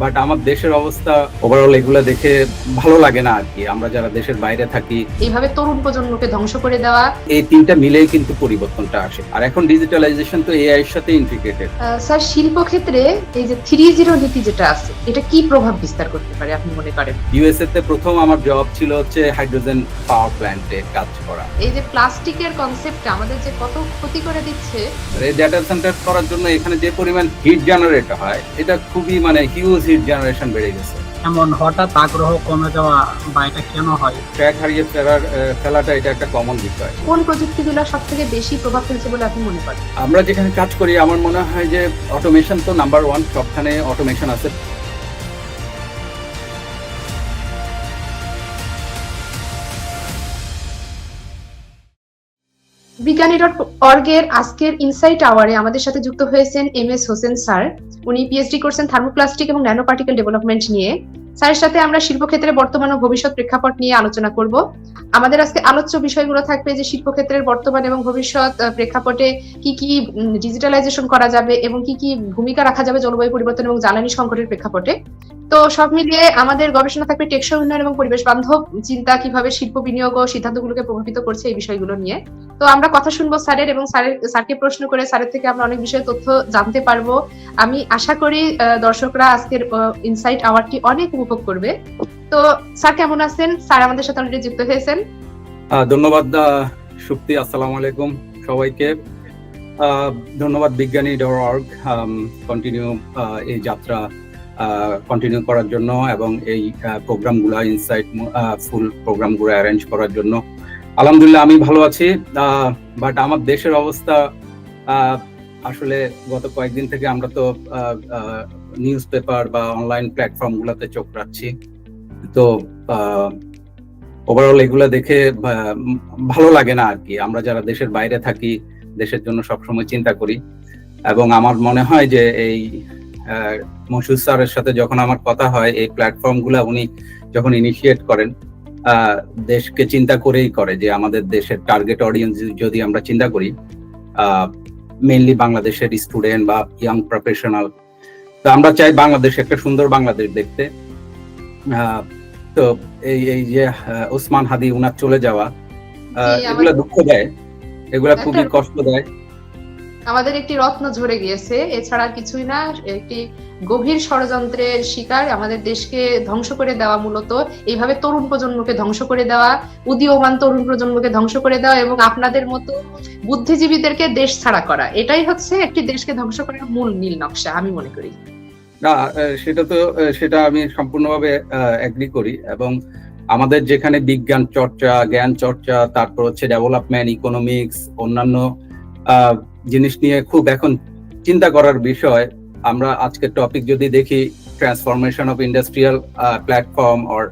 But আমার দেশের অবস্থা ওভারঅল এগুলা দেখে ভালো লাগে না আর কি। আমরা যারা দেশের বাইরে থাকি, এইভাবে তরুণ প্রজন্মকে ধ্বংস করে দেওয়া। এই তিনটা মিলেই কিন্তু পরিবর্তনটা আসে। আর এখন ডিজিটালাইজেশন তো এআই এর সাথে ইন্টিগ্রেটেড। স্যার, শিল্পক্ষেত্রে এই যে 3-0 নীতি যেটা আছে, এটা কি প্রভাব বিস্তার করতে পারে আপনি মনে করেন? ইউএসএ তে প্রথম আমার জব ছিল হচ্ছে হাইড্রোজেন পাওয়ার প্ল্যান্টে কাজ করা। এই যে প্লাস্টিকের কনসেপ্টটা আমাদের যে কত ক্ষতি করে দিচ্ছে। এই ডেটা সেন্টার করার জন্য এখানে যে পরিমাণ হিট জেনারেট হয়, এটা খুবই হিউজ হিট জেনারেশন বেড়ে গেছে। এমন হঠাৎ আগ্রহ কমে যাওয়া বা এটা কেন হয়? ট্র্যাক হারিয়ে ফেলাটা এটা একটা কমন বিষয়। কোন প্রযুক্তিগুলো সব থেকে বেশি প্রভাব ফেলছে বলে আপনি মনে করেন? আমরা যেখানে কাজ করি আমার মনে হয় যে অটোমেশন তো নাম্বার 1, সবখানে অটোমেশন আছে। বিজ্ঞানী.org এর আজকের ইনসাইট আওয়ারে আমাদের সাথে যুক্ত হয়েছেন এম.এস. হোসেন স্যার। উনি পিএইচডি করছেন থার্মোপ্লাস্টিক এবং ন্যানো পার্টিকেল ডেভেলপমেন্ট নিয়ে। স্যারের সাথে আমরা শিল্পক্ষেত্রে বর্তমান ও ভবিষ্যৎ প্রেক্ষাপট নিয়ে আলোচনা করব। আমাদের আজকে আলোচ্য বিষয়গুলো থাকবে যে শিল্পক্ষেত্রের বর্তমান এবং ভবিষ্যৎ প্রেক্ষাপটে কি কি ডিজিটালাইজেশন করা যাবে এবং কি কি ভূমিকা রাখা যাবে জলবায়ু পরিবর্তন এবং জ্বালানি সংকটের প্রেক্ষাপটে। তো সব মিলিয়ে আমাদের গবেষণা থাকবে টেকসই উন্নয়ন এবং পরিবেশ বান্ধব চিন্তা কিভাবে শিল্প বিনিয়োগ ও সিদ্ধান্তগুলোকে প্রভাবিত করছে এই বিষয়গুলো নিয়ে। তো আমরা কথা শুনবো স্যারের, এবং স্যারকে প্রশ্ন করে স্যারের থেকে আমরা অনেক বিষয়ে তথ্য জানতে পারবো। আমি আশা করি দর্শকরা আজকের ইনসাইট আওয়ারটি অনেক উপভোগ করবে। তো স্যার কেমন আছেন? স্যার আমাদের সাথে অলরেডি যুক্ত হয়েছেন। ধন্যবাদ সুপ্তি, আসসালামু আলাইকুম সবাইকে। ধন্যবাদ বিজ্ঞানী.org কন্টিনিউ এই যাত্রা কন্টিনিউ করার জন্য এবং এই প্রোগ্রামগুলো ইনসাইট ফুল প্রোগ্রামগুলো অ্যারেঞ্জ করার জন্য। আলহামদুলিল্লাহ আমি ভালো আছি, বাট আমার দেশের অবস্থা আসলে গত কয়েকদিন থেকে আমরা তো নিউজ পেপার বা অনলাইন প্ল্যাটফর্ম গুলাতে চোখ রাখছি। তো ওভারঅল এগুলা দেখে ভালো লাগে না আর কি। আমরা যারা দেশের বাইরে থাকি, দেশের জন্য সবসময় চিন্তা করি, এবং আমার মনে হয় যে এই মশিউর স্যারের সাথে যখন আমার কথা হয়, এই প্ল্যাটফর্ম গুলা উনি যখন ইনিশিয়েট করেন, দেশকে চিন্তা করেই করে যে আমাদের দেশের টার্গেট অডিয়েন্স যদি আমরা চিন্তা করি, মেইনলি বাংলাদেশের স্টুডেন্ট বা ইয়াং প্রফেশনাল। তো আমরা চাই বাংলাদেশে একটা সুন্দর বাংলাদেশ দেখতে। তো এই যে ওসমান হাদি উনার চলে যাওয়া, এগুলা দুঃখ দেয়, এগুলা খুবই কষ্ট দেয়। আমাদের একটি রত্ন ঝরে গিয়েছে, এছাড়া কিছুই না। একটি গভীর ষড়যন্ত্রের শিকার, আমাদের দেশকে ধ্বংস করে দেওয়া, মূলত এইভাবে তরুণ প্রজন্মকে ধ্বংস করে দেওয়া, উদীয়মান তরুণ প্রজন্মকে ধ্বংস করে দেওয়া এবং আপনাদের মতো বুদ্ধিজীবীদেরকে দেশ ছাড়া করা, এটাই হচ্ছে একটি দেশকে ধ্বংস করার মূল নীল নকশা আমি মনে করি। না, সেটা আমি সম্পূর্ণভাবে এগ্রি করি। এবং আমাদের যেখানে বিজ্ঞান চর্চা, জ্ঞান চর্চা, তারপর হচ্ছে ডেভেলপমেন্ট, ইকোনমিক্স, অন্যান্য জিনিস নিয়ে খুব এখন চিন্তা করার বিষয়। আমরা আজকের টপিক যদি দেখি, transformation of industrial platform or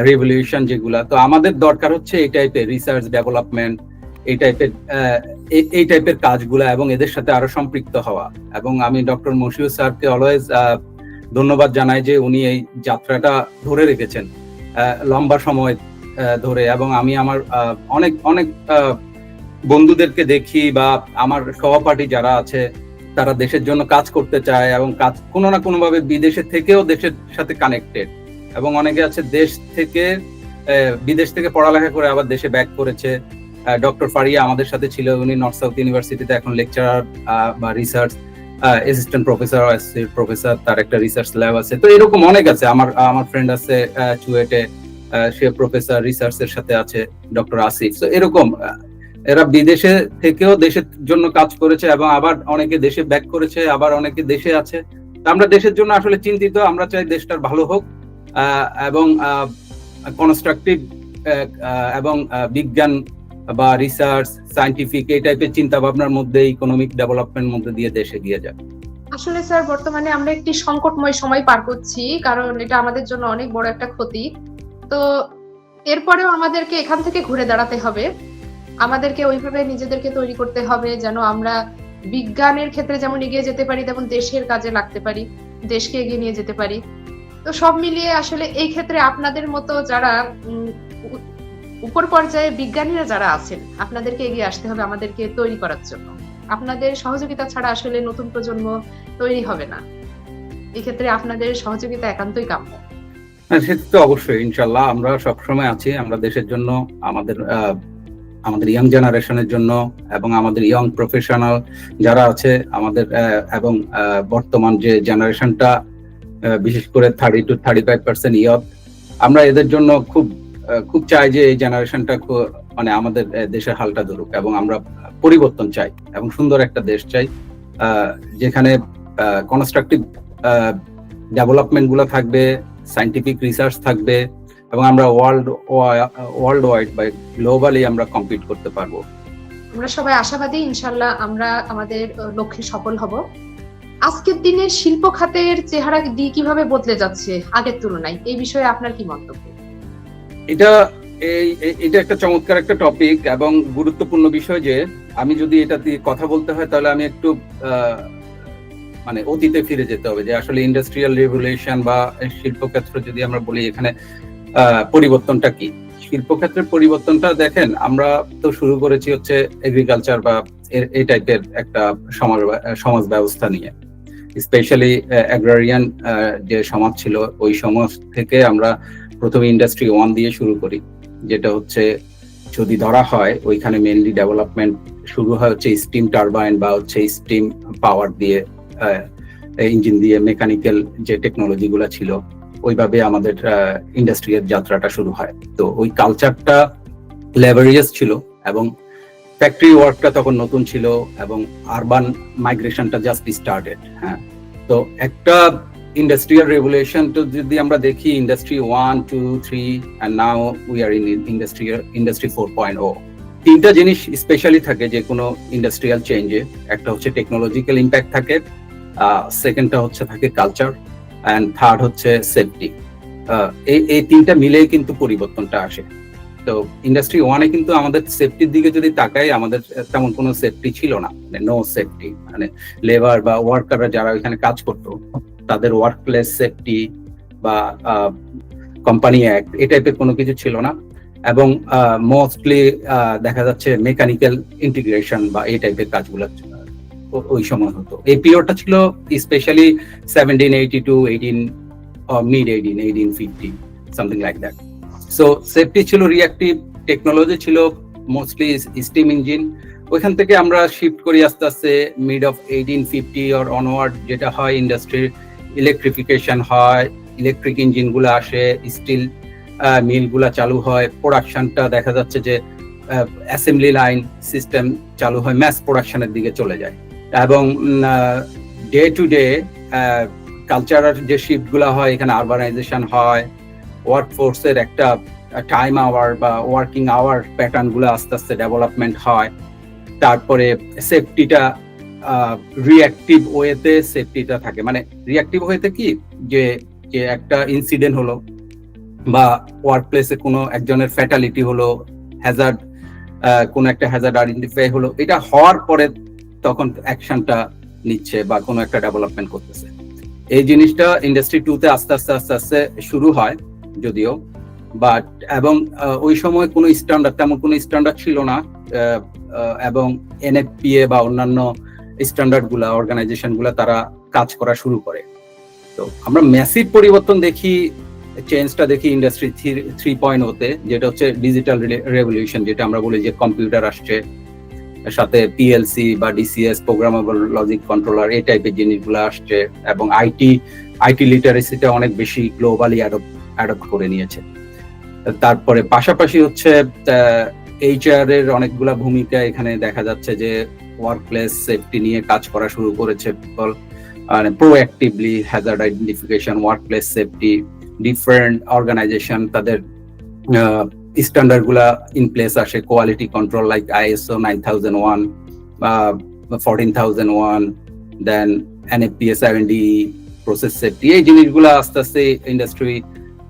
revolution, যেগুলা, তো আমাদের দরকার হচ্ছে এই টাইপের রিসার্চ ডেভেলপমেন্ট, এই টাইপের কাজগুলা, এবং এদের সাথে আরো সম্পৃক্ত হওয়া। এবং আমি ডক্টর মশিউর স্যারকে অলওয়েজ ধন্যবাদ জানাই যে উনি এই যাত্রাটা ধরে রেখেছেন লম্বা সময় ধরে। এবং আমি আমার অনেক অনেক বন্ধুদেরকে দেখি বা আমার সহপাঠী যারা আছে, তারা দেশের জন্য কাজ করতে চায় এবং কাজ কোনো না কোনো ভাবে বিদেশে থেকেও দেশের সাথে কানেক্টেড। এবং অনেকে আছে বিদেশ থেকে পড়ালেখা করে আবার দেশে ব্যাক করেছে। ডক্টর ফারিয়া আমাদের সাথে ছিল, উনি নর্থ সাউথ ইউনিভার্সিটিতে এখন লেকচারার বা রিসার্চ অ্যাসিস্ট্যান্ট প্রফেসর, তার একটা রিসার্চ ল্যাব আছে। তো এরকম অনেক আছে। আমার ফ্রেন্ড আছে চুয়েটে, সে প্রফেসর রিসার্চের সাথে আছে, ডক্টর আসিফ। তো এরকম এরা বিদেশে থেকেও দেশের জন্য কাজ করেছে এবং আবার অনেকে দেশে ব্যাক করেছে, আবার অনেকে দেশে আছে। আমরা দেশের জন্য আসলে চিন্তিত, আমরা চাই দেশটার ভালো হোক এবং কনস্ট্রাকটিভ এবং বিজ্ঞান বা রিসার্চ, সায়েন্টিফিক এই টাইপের চিন্তা ভাবনার মধ্যে, ইকোনমিক ডেভেলপমেন্ট মধ্যে দিয়ে দেশ এগিয়ে যায়। আসলে স্যার, বর্তমানে আমরা একটি সংকটময় সময় পার করছি, কারণ এটা আমাদের জন্য অনেক বড় একটা ক্ষতি। তো এরপরেও আমাদেরকে এখান থেকে ঘুরে দাঁড়াতে হবে, আমাদেরকে ওইভাবে নিজেদেরকে তৈরি করতে হবে যেন আমরা বিজ্ঞানের ক্ষেত্রে যেমন এগিয়ে যেতে পারি, তেমন দেশের কাজে লাগতে পারি, দেশকে এগিয়ে নিয়ে যেতে পারি। তো সব মিলিয়ে আসলে এই ক্ষেত্রে আপনাদের মতো যারা উপর পর্যায়ে বিজ্ঞানীরা যারা আছেন, আপনাদেরকে এগিয়ে আসতে হবে আমাদেরকে তৈরি করার জন্য। আপনাদের সহযোগিতা ছাড়া আসলে নতুন প্রজন্ম তৈরি হবে না। এক্ষেত্রে আপনাদের সহযোগিতা একান্তই কাম্য। হ্যাঁ, সেটা তো অবশ্যই, ইনশাল্লাহ আমরা সবসময় আছি। আমরা দেশের জন্য, আমাদের আমাদের ইয়াং জেনারেশনের জন্য এবং আমাদের ইয়ং প্রফেশনাল যারা আছে আমাদের, এবং বর্তমান যে জেনারেশনটা বিশেষ করে 30 to 35% ইয়ং, আমরা এদের জন্য খুব চাই যে এই জেনারেশনটা মানে আমাদের দেশের হালটা ধরুক, এবং আমরা পরিবর্তন চাই এবং সুন্দর একটা দেশ চাই যেখানে কনস্ট্রাকটিভ ডেভেলপমেন্ট গুলো থাকবে, সায়েন্টিফিক রিসার্চ থাকবে, এবং আমরা ওয়ার্ল্ড ওয়াইড বা গ্লোবালি আমরা কম্পিট করতে পারবো। আমরা সবাই আশাবাদী, ইনশাল্লাহ আমরা আমাদের লক্ষ্যে সফল হব। আজকের দিনে শিল্প খাতের চেহারা কিভাবে বদলে যাচ্ছে আগের তুলনায়, এই বিষয়ে আপনার কি মন্তব্য? এটা একটা চমৎকার একটা টপিক এবং গুরুত্বপূর্ণ বিষয়। যে আমি যদি এটা দিয়ে কথা বলতে হয় তাহলে আমি একটু মানে অতীতে ফিরে যেতে হবে, যে আসলে ইন্ডাস্ট্রিয়াল রেভলিউশন বা শিল্পক্ষেত্র যদি আমরা বলি এখানে পরিবর্তনটা কি। শিল্পক্ষেত্রের পরিবর্তনটা দেখেন, আমরা তো শুরু করেছি হচ্ছে এগ্রিকালচার বা এই টাইপের একটা সমাজ ব্যবস্থা নিয়ে, স্পেশালি অ্যাগ্রারিয়ান যে সমাজ ছিল, ওই সমাজ থেকে আমরা প্রথমে ইন্ডাস্ট্রি 1 দিয়ে শুরু করি, যেটা হচ্ছে যদি ধরা হয় ওইখানে মেইনলি ডেভেলপমেন্ট শুরু হয় হচ্ছে স্টিম টারবাইন বা হচ্ছে স্টিম পাওয়ার দিয়ে, ইঞ্জিন দিয়ে, মেকানিক্যাল যে টেকনোলজি গুলা ছিল, ওইভাবে আমাদের ইন্ডাস্ট্রিয়াল যাত্রাটা শুরু হয়। তো ওই কালচারটা লেবারিয়াস ছিল এবং ফ্যাক্টরি ওয়ার্কটা তখন নতুন ছিল এবং আরবান মাইগ্রেশনটা জাস্ট স্টার্টেড। হ্যাঁ, তো একটা ইন্ডাস্ট্রিয়াল রেভলিউশন তো যদি আমরা দেখি, industry 1, 2, 3 and now we are in industry 4.0। তিনটা জিনিস স্পেশালি থাকে যে কোনো ইন্ডাস্ট্রিয়াল চেঞ্জে। একটা হচ্ছে টেকনোলজিক্যাল ইম্প্যাক্ট থাকে, সেকেন্ডটা হচ্ছে থাকে কালচার, এন্ড থার্ড হচ্ছে সেফটি। এই তিনটা মিলেই কিন্তু পরিবর্তনটা আসে। তো ইন্ডাস্ট্রি 1-এ কিন্তু আমাদের সেফটির দিকে যদি তাকাই, আমাদের তেমন কোনো সেফটি ছিল না, মানে নো সেফটি, মানে লেবার বা ওয়ার্কাররা যারা ওইখানে কাজ করতো তাদের ওয়ার্ক প্লেস সেফটি বা কোম্পানি অ্যাক্ট এই টাইপের কোনো কিছু ছিল না। এবং মোস্টলি দেখা যাচ্ছে মেকানিক্যাল ইন্টিগ্রেশন বা এই টাইপের কাজগুলো ওই সময় হতো। এই পিরিয়ডটা ছিল specially 1780 to 1850 something like that. So safety ছিল, রিঅ্যাক্টিভ টেকনোলজি ছিল, মোস্টলি স্টিম ইঞ্জিন। ওইখান থেকে আমরা শিফট করি আস্তে আস্তে মিড অফ 1850 অর অনওয়ার্ড, যেটা হয় ইন্ডাস্ট্রির ইলেকট্রিফিকেশন হয়, ইলেকট্রিক ইঞ্জিন গুলো আসে, স্টিল মিল গুলা চালু হয়, প্রোডাকশনটা দেখা যাচ্ছে যে অ্যাসেম্বলি লাইন সিস্টেম চালু হয়, ম্যাস প্রোডাকশনের দিকে চলে যায়। এবং ডে টু ডে কালচারাল যে শিফট গুলা হয়, এখানে আরবানাইজেশন হয়, ওয়ার্ক ফোর্সের একটা টাইম আওয়ার বা ওয়ার্কিং আওয়ার প্যাটার্ন গুলো আস্তে আস্তে ডেভেলপমেন্ট হয়। তারপরে সেফটিটা রিঅ্যাক্টিভ ওয়েতে সেফটিটা থাকে। মানে রিঅ্যাক্টিভ ওয়েতে কি, যে একটা ইনসিডেন্ট হলো বা ওয়ার্ক প্লেসে কোনো একজনের ফ্যাটালিটি হলো, হ্যাজার্ড কোনো একটা হ্যাজার্ড আইডেন্টিফাই হলো, এটা হওয়ার পরে তখন অ্যাকশনটা নিচ্ছে বা কোনো একটা ডেভেলপমেন্ট করতেছে। এই জিনিসটা ইন্ডাস্ট্রি 2-তে আস্তে আস্তে শুরু হয় যদিও, বাট এবং ওই সময় কোনো তেমন কোনো স্ট্যান্ডার্ড ছিল না, এবং এনএফপিএ বা অন্যান্য স্ট্যান্ডার্ড গুলা, অর্গানাইজেশন গুলা তারা কাজ করা শুরু করে। তো আমরা ম্যাসিভ পরিবর্তন দেখি, চেঞ্জটা দেখি ইন্ডাস্ট্রি 3.0-তে, যেটা হচ্ছে ডিজিটাল রেভলিউশন, যেটা আমরা বলি যে কম্পিউটার আসছে, সাথে পিএলসি বা ডিসিএস, প্রোগ্রামেবল লজিক কন্ট্রোলার, এই টাইপের জিনিসগুলো আসছে, এবং আইটি লিটারেসিটা অনেক বেশি গ্লোবালি অ্যাডপ্ট করে নিয়েছে। তারপরে পাশাপাশি হচ্ছে এইচআর এর অনেকগুলা ভূমিকা এখানে দেখা যাচ্ছে, যে ওয়ার্ক প্লেস সেফটি নিয়ে কাজ করা শুরু করেছে proactively, hazard identification, work place safety, different organization তাদের স্ট্যান্ডার্ড গুলা ইন প্লেস আসে, quality control like ISO 9001, 14001, then NFPA 70, process safety. এই জিনিসগুলো আস্তে আস্তে ইন্ডাস্ট্রি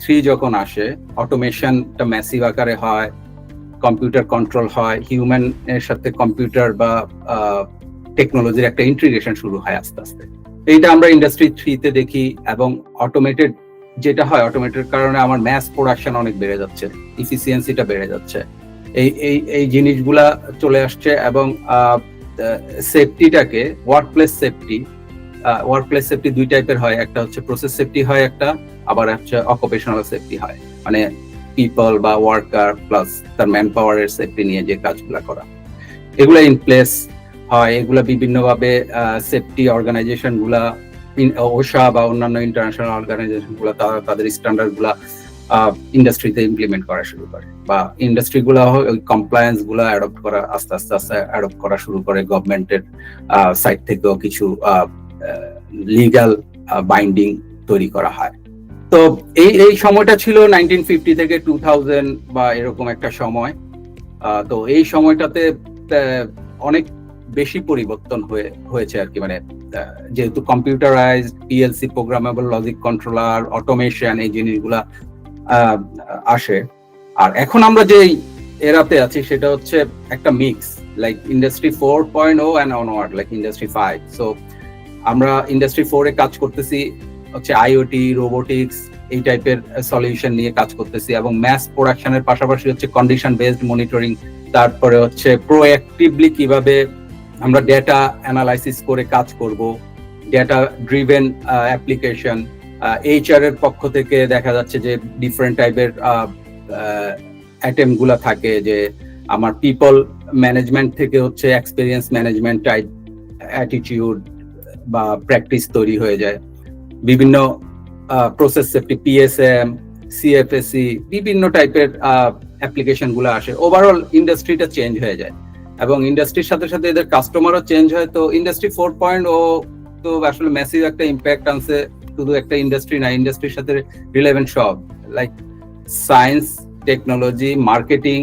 3 যখন আসে, অটোমেশনটা ম্যাসিভ আকারে হয়, কম্পিউটার কন্ট্রোল হয়, হিউম্যান এর সাথে কম্পিউটার বা টেকনোলজির একটা ইন্টিগ্রেশন শুরু হয় আস্তে আস্তে। এইটা আমরা ইন্ডাস্ট্রি 3-তে দেখি। এবং অটোমেটেড যেটা হয়, অটোমেটেড কারণে আমার ম্যাস প্রোডাকশন অনেক বেড়ে যাচ্ছে, ইফিসিয়েন্সিটা বেড়ে যাচ্ছে, এই জিনিসগুলা চলে আসছে। এবং সেফটিটাকে, work place safety workplace safety দুই টাইপের হয়, একটা হচ্ছে প্রসেস সেফটি হয়, একটা আবার হচ্ছে অকুপেশনাল সেফটি হয়, মানে পিপল বা ওয়ার্কার প্লাস তার ম্যান পাওয়ারের সেফটি নিয়ে যে কাজগুলো করা, এগুলা ইন প্লেস হয়। এগুলা বিভিন্নভাবে সেফটি অর্গানাইজেশন গুলা, ওশা বা অন্যান্য ইন্টারন্যাশনাল অর্গানাইজেশন গুলা তাদের স্ট্যান্ডার্ড গুলা ইন্ডাস্ট্রিতে ইমপ্লিমেন্ট করা শুরু করে, বা ইন্ডাস্ট্রি গুলা ওই কমপ্লায়েন্স গুলা অ্যাডপ্ট করা আস্তে আস্তে অ্যাডপ্ট করা শুরু করে। গভর্নমেন্টের সাইড থেকেও কিছু লিগ্যাল বাইন্ডিং তৈরি করা হয়। তো এই সময়টা ছিল 1950 থেকে 2000 বা এরকম একটা সময়। তো এই সময়টাতে অনেক বেশি পরিবর্তন হয়েছে আর কি, মানে যেহেতু computerised, PLC programmable logic controller, automation, এই জিনিসগুলা আসে। আর এখন আমরা যে এরাতে আছি সেটা হচ্ছে একটা mix, like industry 4.0 and onward, like industry 5। So আমরা ইন্ডাস্ট্রি 4 এ কাজ করতেছি হচ্ছে আইওটি, রোবোটিক্স, এই টাইপের সলিউশন নিয়ে কাজ করতেছি, এবং ম্যাস প্রোডাকশনের পাশাপাশি হচ্ছে কন্ডিশন বেসড মনিটরিং, তারপরে হচ্ছে প্রোঅ্যাক্টিভলি কিভাবে আমরা ডেটা অ্যানালাইসিস করে কাজ করব, ডেটা ড্রিভেন অ্যাপ্লিকেশন। এইচআর এর পক্ষ থেকে দেখা যাচ্ছে যে ডিফারেন্ট টাইপের অ্যাটেম্প গুলা থাকে, যে আমার পিপল ম্যানেজমেন্ট থেকে হচ্ছে এক্সপেরিয়েন্স ম্যানেজমেন্ট টাইপ অ্যাটিটিউড বা প্র্যাকটিস তৈরি হয়ে যায়। বিভিন্ন প্রসেস সেফটি, পিএসএম, সিএফএসি, বিভিন্ন টাইপের অ্যাপ্লিকেশন গুলো আসে। ওভারঅল ইন্ডাস্ট্রিটা চেঞ্জ হয়ে যায়, এবং ইন্ডাস্ট্রির সাথে সাথে এদের কাস্টমারও চেঞ্জ হয়। তো ইন্ডাস্ট্রি 4.0 তো আসলে ম্যাসিভ একটা ইম্প্যাক্ট আনছে, শুধু একটা ইন্ডাস্ট্রি না, ইন্ডাস্ট্রির সাথে রিলেভেন্ট সব, like science, technology, marketing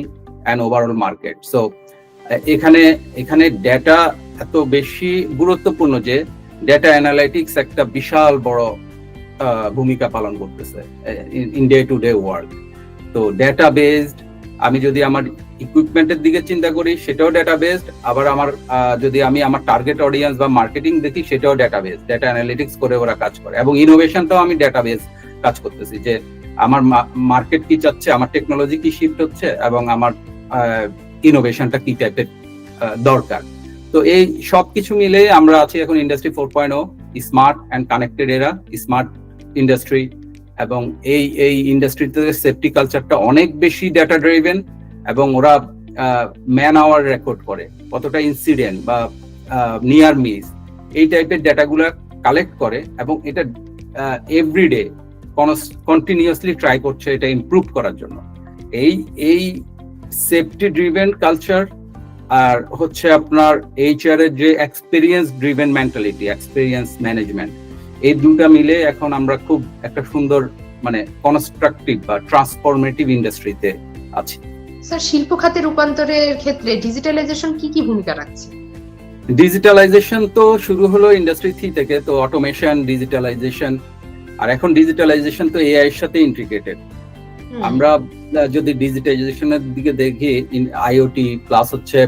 and overall market. So এখানে ডেটা এত বেশি গুরুত্বপূর্ণ যে ডেটা অ্যানালাইটিক্স একটা বিশাল বড় ভূমিকা পালন করতেছে in day to day work. তো ডেটা বেসড, আমি যদি আমার ইকুইপমেন্টের দিকে চিন্তা করি সেটাও ডেটা বেসড, আবার আমার যদি আমি আমার টার্গেট অডিয়েন্স বা মার্কেটিং দেখি সেটাও ডেটা বেসড, ডেটা অ্যানালিটিক্স করে ওরা কাজ করে। এবং ইনোভেশনটাও আমি ডেটা বেস কাজ করতেছি, যে আমার মার্কেট কি চাচ্ছে, আমার টেকনোলজি কি শিফট হচ্ছে, এবং আমার ইনোভেশনটা কি টাইপের দরকার। তো এই সব কিছু মিলে আমরা আছি এখন ইন্ডাস্ট্রি 4.0, স্মার্ট অ্যান্ড কানেক্টেড এরা, স্মার্ট ইন্ডাস্ট্রি। এবং এই ইন্ডাস্ট্রিতে সেফটি কালচারটা অনেক বেশি ডেটা ড্রাইভেন, এবং ওরা ম্যান আওয়ার রেকর্ড করে, কতটা ইনসিডেন্ট বা নিয়ার মিস, এই টাইপের ডেটাগুলো কালেক্ট করে, এবং এটা এভরিডে কন্টিনিউয়াসলি ট্রাই করছে এটা ইমপ্রুভ করার জন্য। এই সেফটি ড্রিভেন কালচার আর হচ্ছে আপনার এইচআর এর যে experience driven mentality, experience management, এই দুটা মিলে এখন আমরা খুব একটা সুন্দর, মানে কনস্ট্রাকটিভ বা ট্রান্সফরমেটিভ ইন্ডাস্ট্রিতে আছি। স্যার, শিল্প খাতে রূপান্তরের ক্ষেত্রে ডিজিটালাইজেশন কি কি ভূমিকা রাখছে? ডিজিটালাইজেশন তো শুরু হলো ইন্ডাস্ট্রি 3 থেকে, তো অটোমেশন, ডিজিটালাইজেশন, আর এখন ডিজিটালাইজেশন তো এআই এর সাথে ইন্টিগ্রেটেড। আমরা যদি ডিজিটালাইজেশনের দিকে দেখি, আইওটি প্লাস হচ্ছে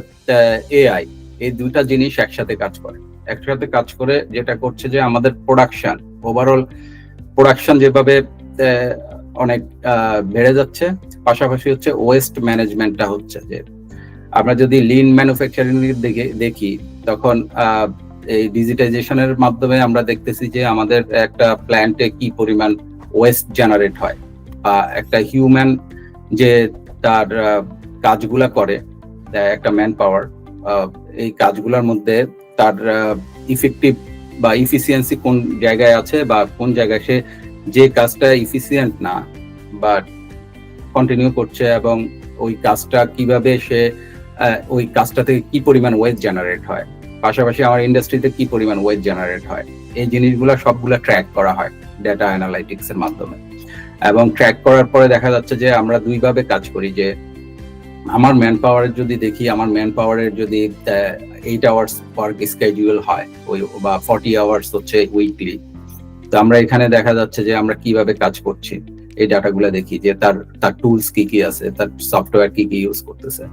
এআই, এই দুইটা জিনিস একসাথে কাজ করে যেটা করছে যে আমাদের প্রোডাকশন, ওভারঅল প্রোডাকশন যেভাবে অনেক বেড়ে যাচ্ছে, পাশাপাশি হচ্ছে ওয়েস্ট ম্যানেজমেন্টটা হচ্ছে, যে আমরা যদি লিন ম্যানুফ্যাকচারিং এর দিকে দেখি, তখন এই ডিজিটাইজেশনের মাধ্যমে আমরা দেখতেছি যে আমাদের একটা প্ল্যান্টে কি পরিমাণ ওয়েস্ট জেনারেট হয়, বা একটা হিউম্যান যে তার কাজগুলা করে, একটা ম্যান পাওয়ার, এই কাজগুলোর মধ্যে তার ইফেক্টিভ বা ইফিসিয়েন্সি কোন জায়গায় আছে, বা কোন জায়গায় সে যে কাজটা ইফিসিয়েন্ট না বা কন্টিনিউ করছে, এবং ওই কাজটা কিভাবে সে ওই কাজটা থেকে কি পরিমাণ ওয়েস্ট জেনারেট হয়, পাশাপাশি আমার ইন্ডাস্ট্রিতে কি পরিমাণ ওয়েস্ট জেনারেট হয়, এই জিনিসগুলো সবগুলা ট্র্যাক করা হয় ডেটা অ্যানালাইটিক্স এর মাধ্যমে। এবং ট্র্যাক করার পরে দেখা যাচ্ছে যে আমরা দুইভাবে কাজ করি, যে আমার ম্যান পাওয়ারের যদি দেখি, আমার ম্যান পাওয়ারের যদি 8 আওয়ার্স ওয়ার্ক স্কেডিউল হয়, ওই বা 40 আওয়ার্স হচ্ছে উইকলি, তো আমরা এখানে দেখা যাচ্ছে যে আমরা কিভাবে কাজ করছি, এই ডাটাগুলো দেখি, যে তার টুলস কি কি আছে, তার সফটওয়্যার কি কি ইউজ করতেছে।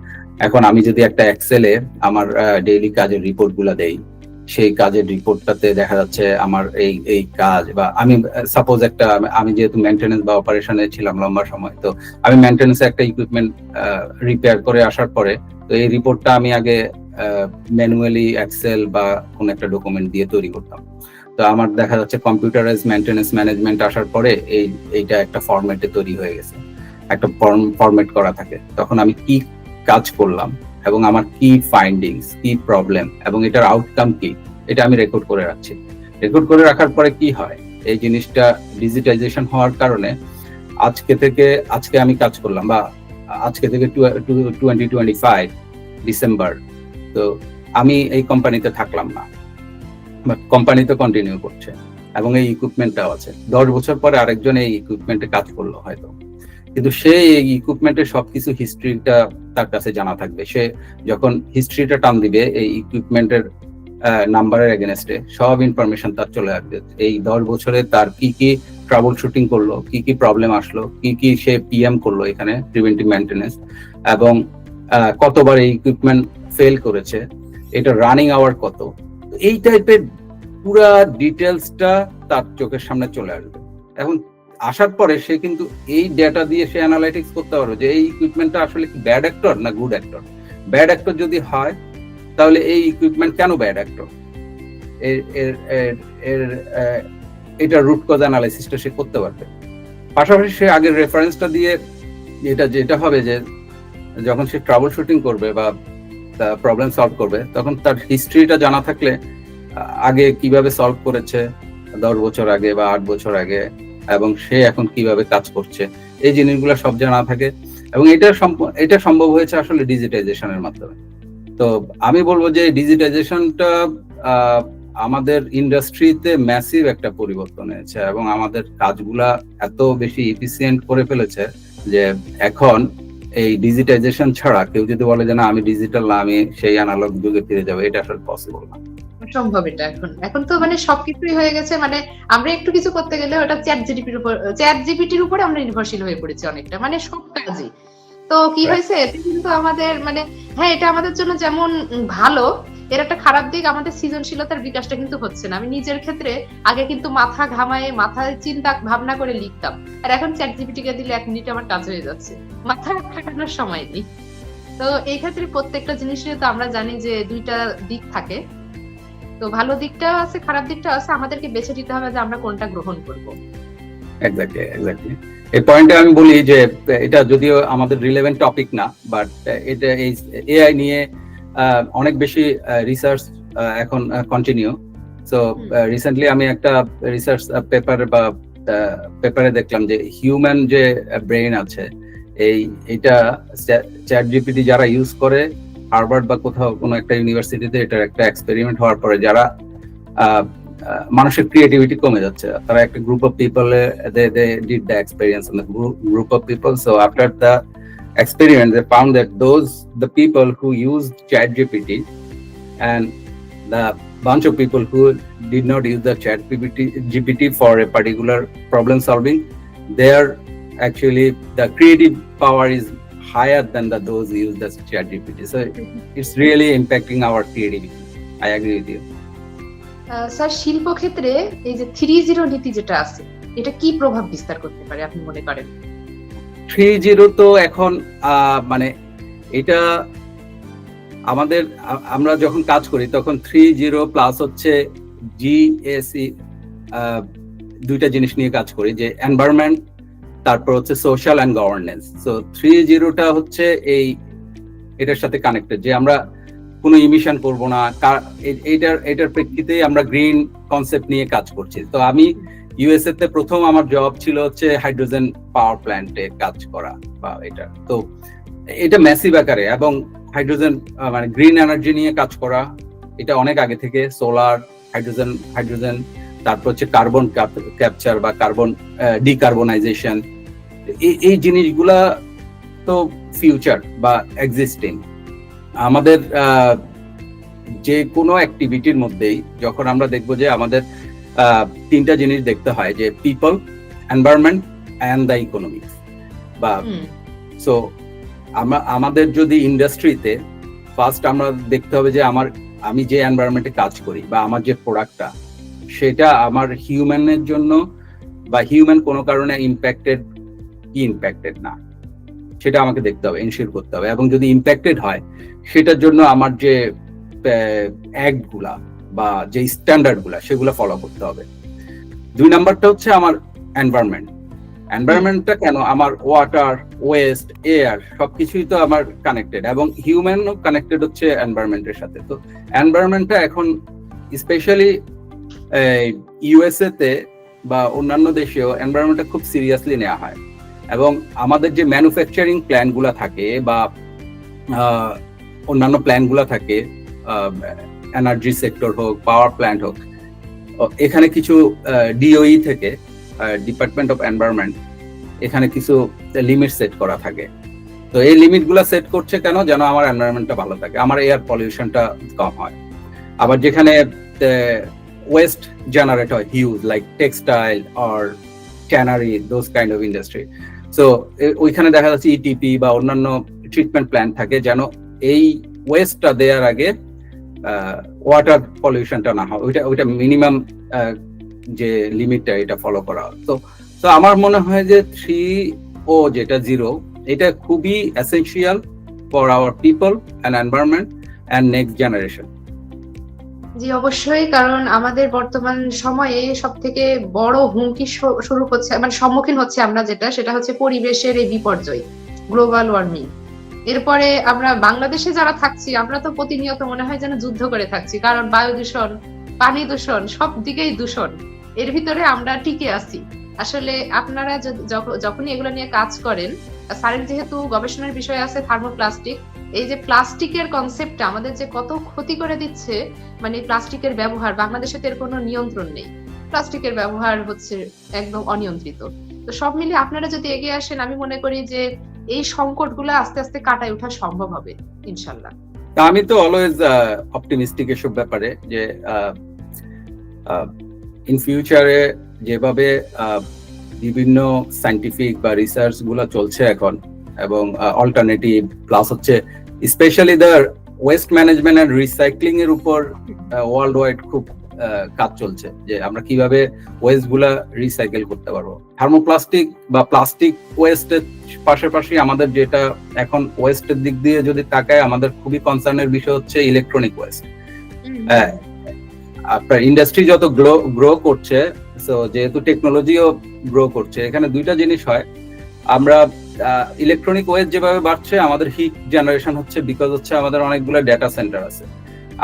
এখন আমি যদি একটা এক্সেলে আমার ডেইলি কাজের রিপোর্ট গুলা দেই, সেই কাজের রিপোর্টটাতে দেখা যাচ্ছে আমার এই কাজ, বা আমি সাপোজ আমি যেহেতু মেইনটেনেন্স বা অপারেশনে ছিলাম লম্বা সময়, তো আমি মেইনটেনেন্সে একটা ইকুইপমেন্ট রিপেয়ার করে আসার পরে, তো এই রিপোর্টটা আমি আগে ম্যানুয়ালি এক্সেল বা কোন একটা ডকুমেন্ট দিয়ে তৈরি করতাম। তো আমার দেখা যাচ্ছে কম্পিউটারাইজ মেইনটেনেন্স ম্যানেজমেন্ট আসার পরে এইটা একটা ফরম্যাটে তৈরি হয়ে গেছে, একটা ফরম্যাট করা থাকে। তখন আমি কি কাজ করলাম এবং আমার কি ফাইন্ডিংস, কি প্রবলেম এবং এটার আউটকাম কি, এটা আমি রেকর্ড করে রাখছি। রেকর্ড করে রাখার পরে কি হয়, এই জিনিসটা ডিজিটাইজেশন হওয়ার কারণে আজকে আমি কাজ করলাম, বা আজকে থেকে 2025 ডিসেম্বর, তো আমি এই কোম্পানিতে থাকলাম না, বাট কোম্পানি তো কন্টিনিউ করছে এবং এই ইকুইপমেন্টটাও আছে। 10 বছর পরে আরেকজন এই ইকুইপমেন্টে কাজ করলো হয়তো, কিন্তু সে এই ইকুইপমেন্টের সবকিছু হিস্ট্রিটা তার কাছে জানা থাকবে। সে যখন হিস্ট্রিটা টান দিবে এই ইকুইপমেন্টের নাম্বারের এগেনস্টে, সব ইনফরমেশন তার চলে আসবে। এই 10 বছরে তার কি কি ট্রাবল শুটিং করলো, কি কি প্রবলেম আসলো, কি কি সে পিএম করলো এখানে প্রিভেন্টিভ মেইনটেনেন্স, এবং কতবার এই ইকুইপমেন্ট ফেল করেছে, এটা রানিং আওয়ার কত, এই টাইপের পুরা ডিটেলসটা তার চোখের সামনে চলে আসবে। এখন আসার পরে সে কিন্তু এই ডেটা দিয়ে সে অ্যানালাইটিক্স করতে পারবে যে এই ইকুইপমেন্টটা আসলে কি ব্যাড অ্যাক্টর না গুড অ্যাক্টর। ব্যাড অ্যাক্টর যদি হয় তাহলে এই ইকুইপমেন্ট কেন ব্যাড অ্যাক্টর, এটা রুট কজ অ্যানালাইসিসটা সে করতে পারবে। পাশাপাশি সে আগের রেফারেন্সটা দিয়ে যেটা হবে যে যখন সে ট্রাবল শুটিং করবে বা প্রবলেম সলভ করবে, তখন তার হিস্ট্রিটা জানা থাকলে আগে কিভাবে সলভ করেছে 10 বছর আগে বা 8 বছর আগে, এবং সে এখন কিভাবে কাজ করছে, এই জিনিসগুলো সব জানা থাকে। এবং এটা সম্ভব হয়েছে আসলে ডিজিটাইজেশনের মাধ্যমে। তো আমি বলবো যে ডিজিটাইজেশনটা আমাদের ইন্ডাস্ট্রিতে ম্যাসিভ একটা পরিবর্তন হয়েছে এবং আমাদের কাজগুলা এত বেশি এফিসিয়েন্ট করে ফেলেছে যে এখন এই ডিজিটাইজেশন ছাড়া কেউ যদি বলে যে না আমি ডিজিটাল না, আমি সেই অ্যানালগ যুগে ফিরে যাবো, এটা আসলে পসিবল না। সম্ভব এটা এখন তো মানে সবকিছুই হয়ে গেছে, মানে আমরা একটু কিছু করতে গেলে ওটা চ্যাট জিপিটির উপরে আমরা নির্ভরশীল হয়ে পড়েছি অনেকটা, মানে সব কাজই। তো কি হয়েছে, এটা কিন্তু আমাদের মানে হ্যাঁ এটা আমাদের জন্য যেমন ভালো, এর একটা খারাপ দিক, আমাদের সৃজনশীলতার বিকাশটা কিন্তু হচ্ছে না। আমি নিজের ক্ষেত্রে আগে কিন্তু মাথা ঘামায়ে মাথায় চিন্তা ভাবনা করে লিখতাম, আর এখন চ্যাট জিপিটি কে দিলে 1 মিনিটে আমার কাজ হয়ে যাচ্ছে, মাথা খাটানোর সময় নেই। তো এই ক্ষেত্রে প্রত্যেকটা জিনিসের তো আমরা জানি যে দুইটা দিক থাকে, তো ভালো দিকটাও আছে খারাপ দিকটাও আছে, আমাদেরকে বেছে নিতে হবে যে আমরা কোনটা গ্রহণ করব। এক্স্যাক্টলি এই পয়েন্টে আমি বলি যে এটা যদিও আমাদের রিলেভেন্ট টপিক না, বাট এটা এই এআই নিয়ে অনেক বেশি রিসার্চ এখন কন্টিনিউ। সো রিসেন্টলি আমি একটা রিসার্চ পেপারে দেখলাম যে হিউম্যান যে ব্রেইন আছে, এইটা চ্যাট জিপিটি যারা ইউজ করে হার্ভার্ড বা কোথাও কোনো একটা ইউনিভার্সিটিতে, এটার একটা এক্সপেরিমেন্ট হওয়ার পরে যারা মানুষের ক্রিয়েটিভিটি কমে যাচ্ছে, তারা একটা group of people they did the experience in the group of people. So after the experiment they found that the people who used ChatGPT and the bunch of people who did not use the ChatGPT for a particular problem solving, their actually the creative power is higher than those who use the ChatGPT. So it's really impacting our creativity. I agree with you. Sir শিল্পক্ষেত্রে এই যে 3-0 নীতি যেটা আছে, এটা কি প্রভাব বিস্তার করতে পারে আপনি মনে করেন? 3-0 তো এখন মানে এটা আমাদের আমরা যখন কাজ করি তখন 3-0 প্লাস হচ্ছে GSE, দুইটা জিনিস নিয়ে কাজ করি, যে এনভায়রনমেন্ট, তারপর হচ্ছে সোশ্যাল এন্ড গভর্নেন্স। সো 3-0টা হচ্ছে এটার সাথে কানেক্টেড, যে আমরা কোনো ইমিশন করবো না, এটার প্রেক্ষিতে আমরা গ্রিন কনসেপ্ট নিয়ে কাজ করছি। তো আমি ইউএসএ তে প্রথম আমার জব ছিল হচ্ছে হাইড্রোজেন পাওয়ার প্ল্যান্টে কাজ করা, বা এটা ম্যাসিভ আকারে, এবং হাইড্রোজেন মানে গ্রিন এনার্জি নিয়ে কাজ করা, এটা অনেক আগে থেকে সোলার, হাইড্রোজেন, তারপর হচ্ছে কার্বন ক্যাপচার বা কার্বন ডিকার্বনাইজেশন, এই জিনিসগুলা তো ফিউচার বা এক্সিস্টিং। আমাদের যে কোনো অ্যাক্টিভিটির মধ্যেই যখন আমরা দেখবো যে আমাদের 3টা জিনিস দেখতে হয়, যে people, environment and the economics, বা সো আমাদের যদি ইন্ডাস্ট্রিতে ফার্স্ট আমরা দেখতে হবে যে আমি যে এনভায়রনমেন্টে কাজ করি বা আমার যে প্রোডাক্টটা, সেটা আমার হিউম্যানের জন্য বা হিউম্যান কোনো কারণে ইম্প্যাক্টেড না, সেটা আমাকে দেখতে হবে, এনশিওর করতে হবে। এবং যদি ইম্প্যাক্টেড হয়, সেটার জন্য আমার যে অ্যাক্ট গুলা বা যে স্ট্যান্ডার্ড গুলা সেগুলো ফলো করতে হবে। 2 নাম্বারটা হচ্ছে আমার এনভায়রনমেন্টটা কেন, আমার ওয়াটার, ওয়েস্ট, এয়ার সবকিছুই তো আমার কানেক্টেড, এবং হিউম্যানও কানেক্টেড হচ্ছে এনভায়রনমেন্টের সাথে। তো এনভায়রনমেন্টটা এখন স্পেশালি ইউএসএ তে বা অন্যান্য দেশেও এনভায়রনমেন্টটা খুব সিরিয়াসলি নেওয়া হয়, এবং আমাদের যে ম্যানুফ্যাকচারিং প্ল্যান গুলা থাকে বা অন্যান্য প্ল্যান গুলা থাকে, এনার্জি সেক্টর হোক, পাওয়ার প্ল্যান্ট হোক, এখানে কিছু ডিওই থেকে, ডিপার্টমেন্ট অফ এনভায়রনমেন্ট, এখানে কিছু লিমিট সেট করা থাকে। তো এই লিমিট গুলা সেট করছে কেন, যেন আমার এনভায়রনমেন্টটা ভালো থাকে, আমার এয়ার পলিউশনটা কম হয়। আবার যেখানে ওয়েস্ট জেনারেট হয় huge, like textile or tannery, those kind of industry, so ওইখানে দেখা যাচ্ছে ইটিপি বা অন্যান্য ট্রিটমেন্ট প্ল্যান থাকে, যেন এই ওয়েস্টটা দেওয়ার আগে ওয়াটার পলিউশনটা না হয়, ওইটা মিনিমাম যে লিমিটটা এটা ফলো করা। তো আমার মনে হয় যে 3O যেটা 0, এটা খুবই essential for our people and environment and next generation. জি অবশ্যই, কারণ আমাদের বর্তমান সময়ে সব থেকে বড় হুমকি শুরু হচ্ছে, মানে সম্মুখীন হচ্ছে আমরা, সেটা হচ্ছে পরিবেশের এই বিপর্যয়, গ্লোবাল ওয়ার্মিং। এরপরে আমরা বাংলাদেশে যারা থাকছি, আমরা তো প্রতিনিয়ত মনে হয় যেন যুদ্ধ করে থাকছি, কারণ বায়ু দূষণ, পানি দূষণ, সব দিকেই দূষণ, এর ভিতরে আমরা টিকে আছি। আসলে আপনারা যখনই এগুলো নিয়ে কাজ করেন, স্যারের যেহেতু গবেষণার বিষয় আছে থার্মোপ্লাস্টিক, এই যে প্লাস্টিকের কনসেপ্টটা আমাদের যে কত ক্ষতি করে দিচ্ছে, মানে প্লাস্টিকের ব্যবহার, বাংলাদেশে তো এর কোনো নিয়ন্ত্রণ নেই, প্লাস্টিকের ব্যবহার হচ্ছে একদম অনিয়ন্ত্রিত। তো সব মিলে আপনারা যদি এগিয়ে আসেন, আমি মনে করি যে এই সংকটগুলো আস্তে আস্তে কাটায় ওঠা সম্ভব হবে ইনশাল্লাহ। আমি তো অলওয়েজ অপটিমিস্টিক এসব ব্যাপারে, যে ইন ফিউচারে যেভাবে বিভিন্ন সায়েন্টিফিক বা রিসার্চ গুলা চলছে এখন, এবং অল্টারনেটিভ প্লাস হচ্ছে specially the waste management and recycling এর উপর ওয়ার্ল্ড ওয়াইড খুব কাজ চলছে, যে আমরা কিভাবে ওয়েস্ট গুলা রিসাইকেল করতে পারবো। থার্মোপ্লাস্টিক বা প্লাস্টিক ওয়েস্টের পাশাপাশি আমাদের যেটা এখন ওয়েস্টের দিক দিয়ে যদি তাকায়, আমাদের খুবই কনসার্নের বিষয় হচ্ছে ইলেকট্রনিক ওয়েস্ট। আপনার ইন্ডাস্ট্রি যত গ্রো করছে, সো যেহেতু টেকনোলজিও গ্রো করছে, এখানে দুইটা জিনিস হয়। আমরা ইলেকট্রনিক ওয়েস্ট যেভাবে বাড়ছে, আমাদের হিট জেনারেশন হচ্ছে, বিকজ হচ্ছে আমাদের অনেকগুলো ডেটা সেন্টার আছে।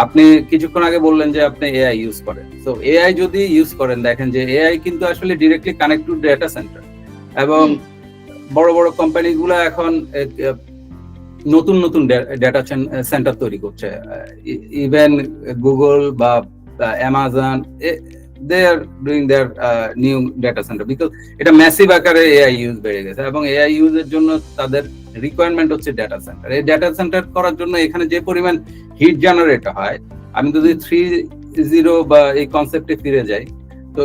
আপনি কিছুক্ষণ আগে বললেন যে আপনি এআই ইউজ করেন, তো এআই যদি ইউজ করেন, দেখেন যে এআই কিন্তু আসলে directly connect to data centre, এবং বড় বড় কোম্পানি গুলা এখন নতুন নতুন ডেটা সেন্টার তৈরি করছে। ইভেন গুগল বা Amazon, they are doing their new data center, because এটা ম্যাসিভ আকারে এআই ইউজ বেড়ে গেছে, এবং এআই ইউজের জন্য তাদের রিকোয়ারমেন্ট হচ্ছে ডেটা সেন্টার। এই ডেটা সেন্টার করার জন্য এখানে যে পরিমাণ হিট জেনারেট হয়, আমি যদি 3.0 বা এই কনসেপ্টে ফিরে যাই, তো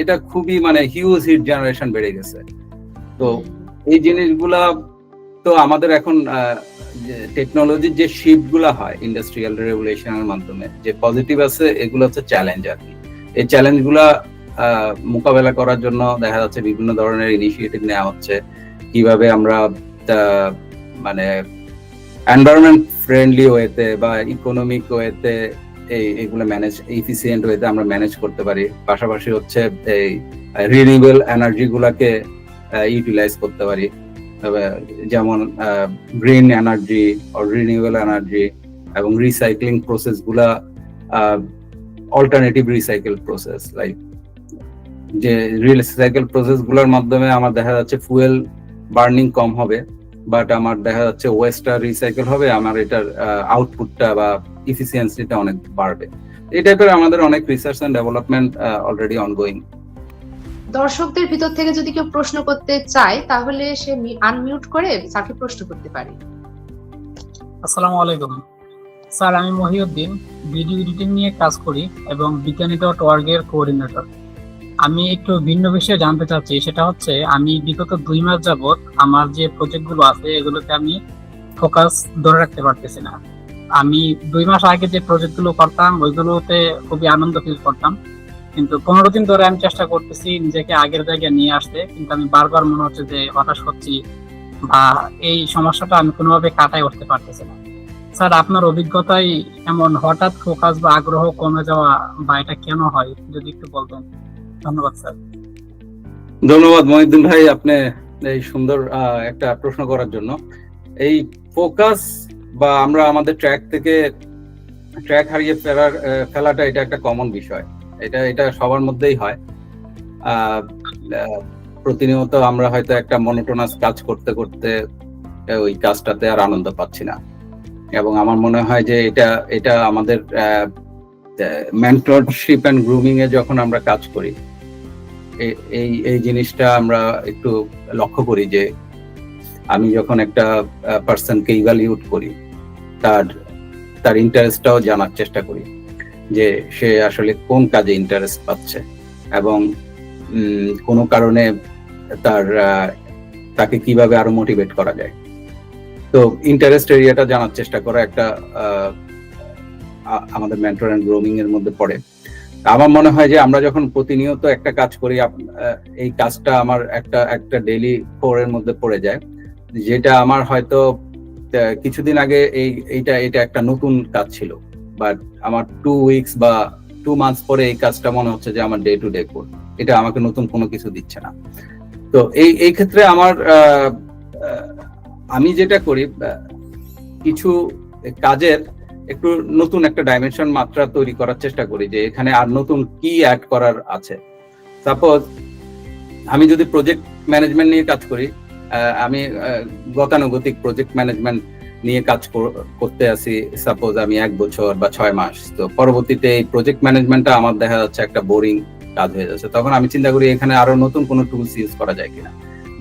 এটা খুবই মানে হিউজ হিট জেনারেশন বেড়ে গেছে। তো এই জিনিসগুলা তো আমাদের এখন টেকনোলজির যে শিফট গুলা হয় ইন্ডাস্ট্রিয়াল রেগুলেশনের মাধ্যমে, যে পজিটিভ আছে, এগুলো হচ্ছে চ্যালেঞ্জ আর কি। এই চ্যালেঞ্জ গুলা মোকাবেলা করার জন্য দেখা যাচ্ছে বিভিন্ন ধরনের ইনিশিয়েটিভ নেওয়া হচ্ছে, কিভাবে আমরা মানে এনভায়রনমেন্ট ফ্রেন্ডলি ওয়েতে বা ইকোনমিক ওয়েতে এইগুলো ম্যানেজ, এফিসিয়েন্ট ওয়েতে আমরা ম্যানেজ করতে পারি। পাশাপাশি হচ্ছে এই রিনিউয়েবল এনার্জি গুলাকে ইউটিলাইজ করতে পারি, যেমন গ্রিন এনার্জি আর রিনিউয়েবল এনার্জি, এবং রিসাইক্লিং প্রসেস গুলা, অল্টারনেটিভ রিসাইকেল প্রসেস, লাইক যে রিসাইকেল প্রসেস গুলোর মাধ্যমে আমার দেখা যাচ্ছে ফুয়েল বার্নিং কম হবে, বাট আমার দেখা যাচ্ছে ওয়েস্টটা রিসাইকেল হবে, আমার এটার আউটপুটটা বা ইফিসিয়েন্সিটা অনেক বাড়বে। এই টাইপের আমাদের অনেক research and development already ongoing. দর্শকদের ভিতর থেকে যদি কেউ প্রশ্ন করতে চায়, তাহলে সে আনমিউট করে স্যারকে প্রশ্ন করতে পারে। আসসালামু আলাইকুম স্যার, আমি মহিউদ্দিন, ভিডিও এডিটিং নিয়ে কাজ করি এবং বিজ্ঞানী.org এর কোঅর্ডিনেটর। আমি একটু ভিন্ন বিষয়ে জানতে চাচ্ছি, সেটা হচ্ছে আমি বিগত 2 মাস যাবত আমার যে প্রজেক্টগুলো আছে এগুলোতে আমি ফোকাস ধরে রাখতে পারতেছি না। আমি 2 মাস আগে যে প্রজেক্টগুলো করতাম ওইগুলোতে খুবই আনন্দ ফিল করতাম, কিন্তু 15 দিন ধরে আমি চেষ্টা করতেছি নিজেকে আগের জায়গায় নিয়ে আসতে, কিন্তু আমি বারবার মনে হচ্ছে যে হতাশ হচ্ছি বা এই সমস্যাটা আমি কোনোভাবে কাটায় উঠতে পারতেছি না। স্যার আপনার অভিজ্ঞতায় এমন হঠাৎ ফোকাস বা আগ্রহ কমে যাওয়া বা এটা কেন হয় যদি একটু বলতেন। ধন্যবাদ স্যার। ধন্যবাদ মহিউদ্দিন ভাই, আপনি এই সুন্দর একটা প্রশ্ন করার জন্য। এই ফোকাস বা আমরা আমাদের ট্র্যাক হারিয়ে ফেলাটা এটা একটা কমন বিষয়। এটা সবার মধ্যেই হয়। প্রতিনিয়ত আমরা হয়তো একটা মনোটোনাস কাজ করতে করতে ওই কাজটাতে আর আনন্দ পাচ্ছি না, এবং আমার মনে হয় যে এটা আমাদের মেন্টরশিপ এন্ড গ্রুমিং এ যখন আমরা কাজ করি এই জিনিসটা আমরা একটু লক্ষ্য করি যে আমি যখন একটা পার্সনকে ইভ্যালুয়েট করি তার ইন্টারেস্টটাও জানার চেষ্টা করি যে সে আসলে কোন কাজে ইন্টারেস্ট পাচ্ছে, এবং কোনো কারণে তাকে কিভাবে আরো মোটিভেট করা যায়। তো ইন্টারেস্ট এরিয়াটা জানার চেষ্টা করা একটা আমাদের মেন্টর এন্ড গ্রুমিং এর মধ্যে পড়ে। আমার মনে হয় যে আমরা যখন প্রতিনিয়ত একটা কাজ করি, এই কাজটা আমার একটা ডেইলি কোরের মধ্যে পড়ে যায়, যেটা আমার হয়তো কিছুদিন আগে এটা একটা নতুন কাজ ছিল, বাট আমার 2 উইকস বা 2 মান্থস পরে এই কাজটা মনে হচ্ছে যে আমার ডে টু ডে কোর, এটা আমাকে নতুন কোনো কিছু দিচ্ছে না। তো এই ক্ষেত্রে আমি যেটা করি, কিছু কাজের একটু নতুন একটা ডাইমেনশন মাত্রা তৈরি করার চেষ্টা করি যে এখানে আর নতুন কি অ্যাড করার আছে। সাপোজ আমি যদি প্রজেক্ট ম্যানেজমেন্ট নিয়ে কাজ করি, আমি গতানুগতিক প্রজেক্ট ম্যানেজমেন্ট নিয়ে কাজ করতে আসি, সাপোজ আমি 1 বছর বা 6 মাস, তো পরবর্তীতে এই প্রজেক্ট ম্যানেজমেন্টটা আমার দেখা যাচ্ছে একটা বোরিং কাজ হয়ে যাচ্ছে। তখন আমি চিন্তা করি এখানে আরো নতুন কোনো টুলস ইউজ করা যায় কিনা,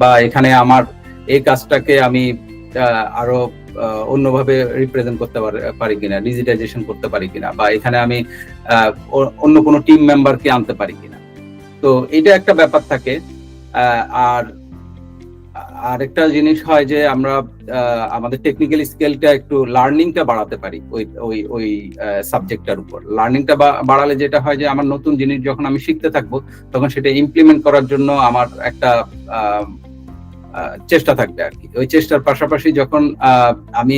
বা এখানে আমার এই কাজটাকে আমি আরো অন্যভাবে রিপ্রেজেন্ট করতে পারি কিনা, ডিজিটাইজেশন করতে পারি কিনা, বা এখানে আমি অন্য কোনো টিম মেম্বারকে আনতে পারি কিনা। তো এটা একটা ব্যাপার থাকে। আর একটা জিনিস হয় যে আমরা আমাদের টেকনিক্যাল স্কিলটা একটু লার্নিংটা বাড়াতে পারি ওই সাবজেক্টটার উপর। লার্নিংটা বাড়ালে যেটা হয় যে আমার নতুন জিনিস যখন আমি শিখতে থাকবো, তখন সেটা ইমপ্লিমেন্ট করার জন্য আমার একটা চেষ্টা থাকবে আর কি। ওই চেষ্টার পাশাপাশি যখন আমি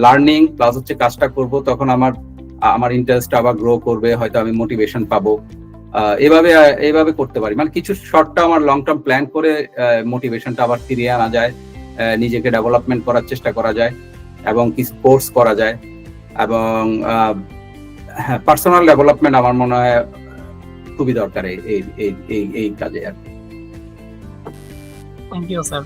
লার্নিং প্লাস হচ্ছে কাজটা করব, তখন আমার ইন্টারেস্ট আবার গ্রো করবে, হয়তো আমি মোটিভেশন পাবো। এভাবে করতে পারি, মানে কিছু শর্ট টার্ম আর লং টার্ম প্ল্যান করে মোটিভেশনটা আবার ফিরিয়ে আনা যায়, নিজেকে ডেভেলপমেন্ট করার চেষ্টা করা যায়, এবং কিছু কোর্স করা যায়, এবং পার্সোনাল ডেভেলপমেন্ট আমার মনে হয় খুবই দরকার এই কাজে আর কি। Thank you sir.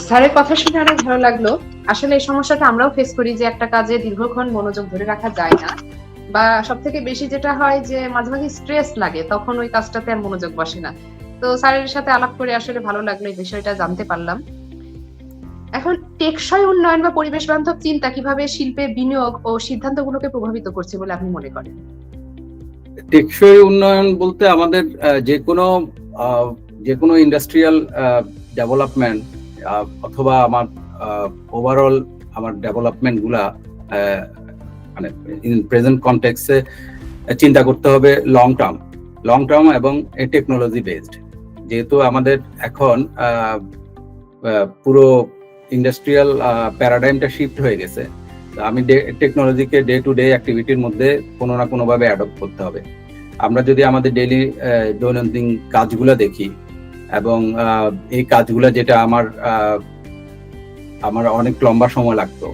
স্যারের কথা শুনে অনেক ভালো লাগলো। আসলে এই সমস্যাটা আমরাও ফেস করি যে একটা কাজে দীর্ঘক্ষণ মনোযোগ ধরে রাখা যায় না, বা সব থেকে বেশি যেটা হয় যে মাঝে মাঝে স্ট্রেস লাগে, তখন ওই কাজটাতে আর মনোযোগ বসে না। তো স্যারের সাথে আলাপ করে আসলে ভালো লাগলো, এই বিষয়টা জানতে পারলাম। এখন টেকসই উন্নয়ন বা পরিবেশ বান্ধব চিন্তা কিভাবে শিল্পে বিনিয়োগ ও সিদ্ধান্তগুলোকে প্রভাবিত করছে বলে আপনি মনে করেন? টেকসই উন্নয়ন বলতে আমাদের যে কোনো ইন্ডাস্ট্রিয়াল ডেভেলপমেন্ট অথবা আমার ওভারঅল আমার ডেভেলপমেন্ট গুলা মানে ইন প্রেজেন্ট কনটেক্সটে চিন্তা করতে হবে লং টার্ম এবং টেকনোলজি বেসড। যেহেতু আমাদের এখন পুরো ইন্ডাস্ট্রিয়াল প্যারাডাইমটা শিফট হয়ে গেছে, আমি টেকনোলজিকে ডে টু ডে অ্যাক্টিভিটির মধ্যে কোনো না কোনো ভাবে অ্যাডপ্ট করতে হবে। আমরা যদি আমাদের ডেইলি দৈনন্দিন কাজগুলো দেখি, এবং এই কাজগুলো যেটা আমার অনেক লম্বা সময় লাগতো,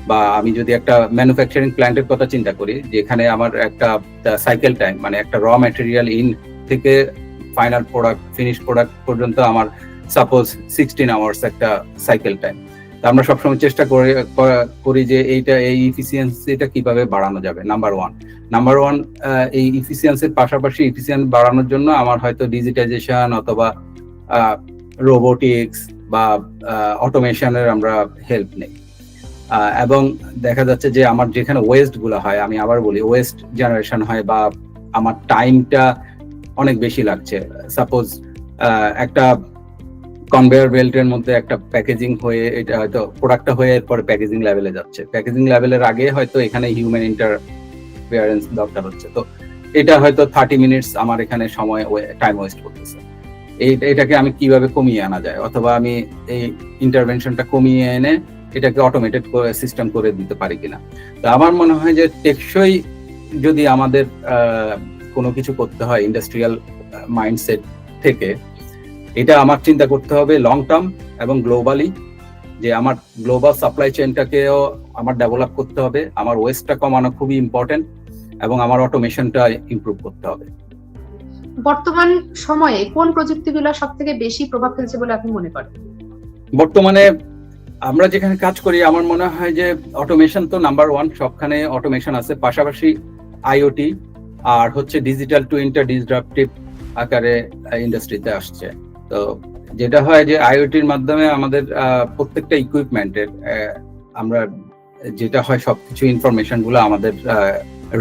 বা আমি যদি একটা ম্যানুফ্যাকচারিং প্ল্যান্টের কথা চিন্তা করি, যেখানে আমার একটা সাইকেল টাইম, মানে একটা র ম্যাটেরিয়াল ইন থেকে ফাইনাল প্রোডাক্ট ফিনিশ প্রোডাক্ট পর্যন্ত আমার সাপোজ 16 আওয়ার্স একটা সাইকেল টাইম। আমরা সবসময় চেষ্টা করি যে এই ইফিসিয়েন্সিটা কিভাবে বাড়ানো যাবে। নাম্বার ওয়ান এই ইফিসিয়েন্সির পাশাপাশি ইফিসিয়েন্ট বাড়ানোর জন্য আমার হয়তো ডিজিটাইজেশন অথবা রোবোটিক্স বা অটোমেশনের আমরা হেল্প নেই। এবং দেখা যাচ্ছে যে আমার যেখানে ওয়েস্ট গুলো হয়, আমি আবার বলি ওয়েস্ট জেনারেশন হয়, বা আমার টাইমটা অনেক বেশি লাগছে। সাপোজ একটা কনভেয়ার বেল্টের মধ্যে একটা প্যাকেজিং হয়ে এটা হয়তো প্রোডাক্টটা হয়ে এরপরে প্যাকেজিং লেভেলে যাচ্ছে, প্যাকেজিং লেভেলের আগে হয়তো এখানে হিউম্যান ইন্টারফিয়ারেন্স দরকার হচ্ছে, তো এটা হয়তো 30 মিনিটস আমার এখানে টাইম ওয়েস্ট করতেছে। এটাকে আমি কিভাবে কমিয়ে আনা যায়, অথবা আমি এই ইন্টারভেনশনটা কমিয়ে এনে এটাকে অটোমেটেড সিস্টেম করে দিতে পারি কিনা। তো আমার মনে হয় যে টেকসই যদি আমাদের কোনো কিছু করতে হয় ইন্ডাস্ট্রিয়াল মাইন্ডসেট থেকে, এটা আমার চিন্তা করতে হবে লং টার্ম এবং গ্লোবালি, যে আমার গ্লোবাল সাপ্লাই চেইনটাকেও আমার ডেভেলপ করতে হবে, আমার ওয়েস্টটা কমানো খুবই ইম্পর্টেন্ট, এবং আমার অটোমেশনটা ইমপ্রুভ করতে হবে। বর্তমান সময়ে কোন প্রযুক্তিগুলো সব থেকে বেশি প্রভাব ফেলছে বলে আপনি মনে করেন? বর্তমানে আমরা যেখানে কাজ করি আমার মনে হয় যে অটোমেশন তো নাম্বার ওয়ান, সবখানে অটোমেশন আছে, পাশাপাশি আইওটি আর হচ্ছে ডিজিটাল টুইনটা ডিসরাপটিভ আকারে ইন্ডাস্ট্রিতে আসছে। তো যেটা হয় যে আইওটির মাধ্যমে আমাদের প্রত্যেকটা ইকুইপমেন্টের আমরা যেটা হয় সবকিছু ইনফরমেশন গুলো আমাদের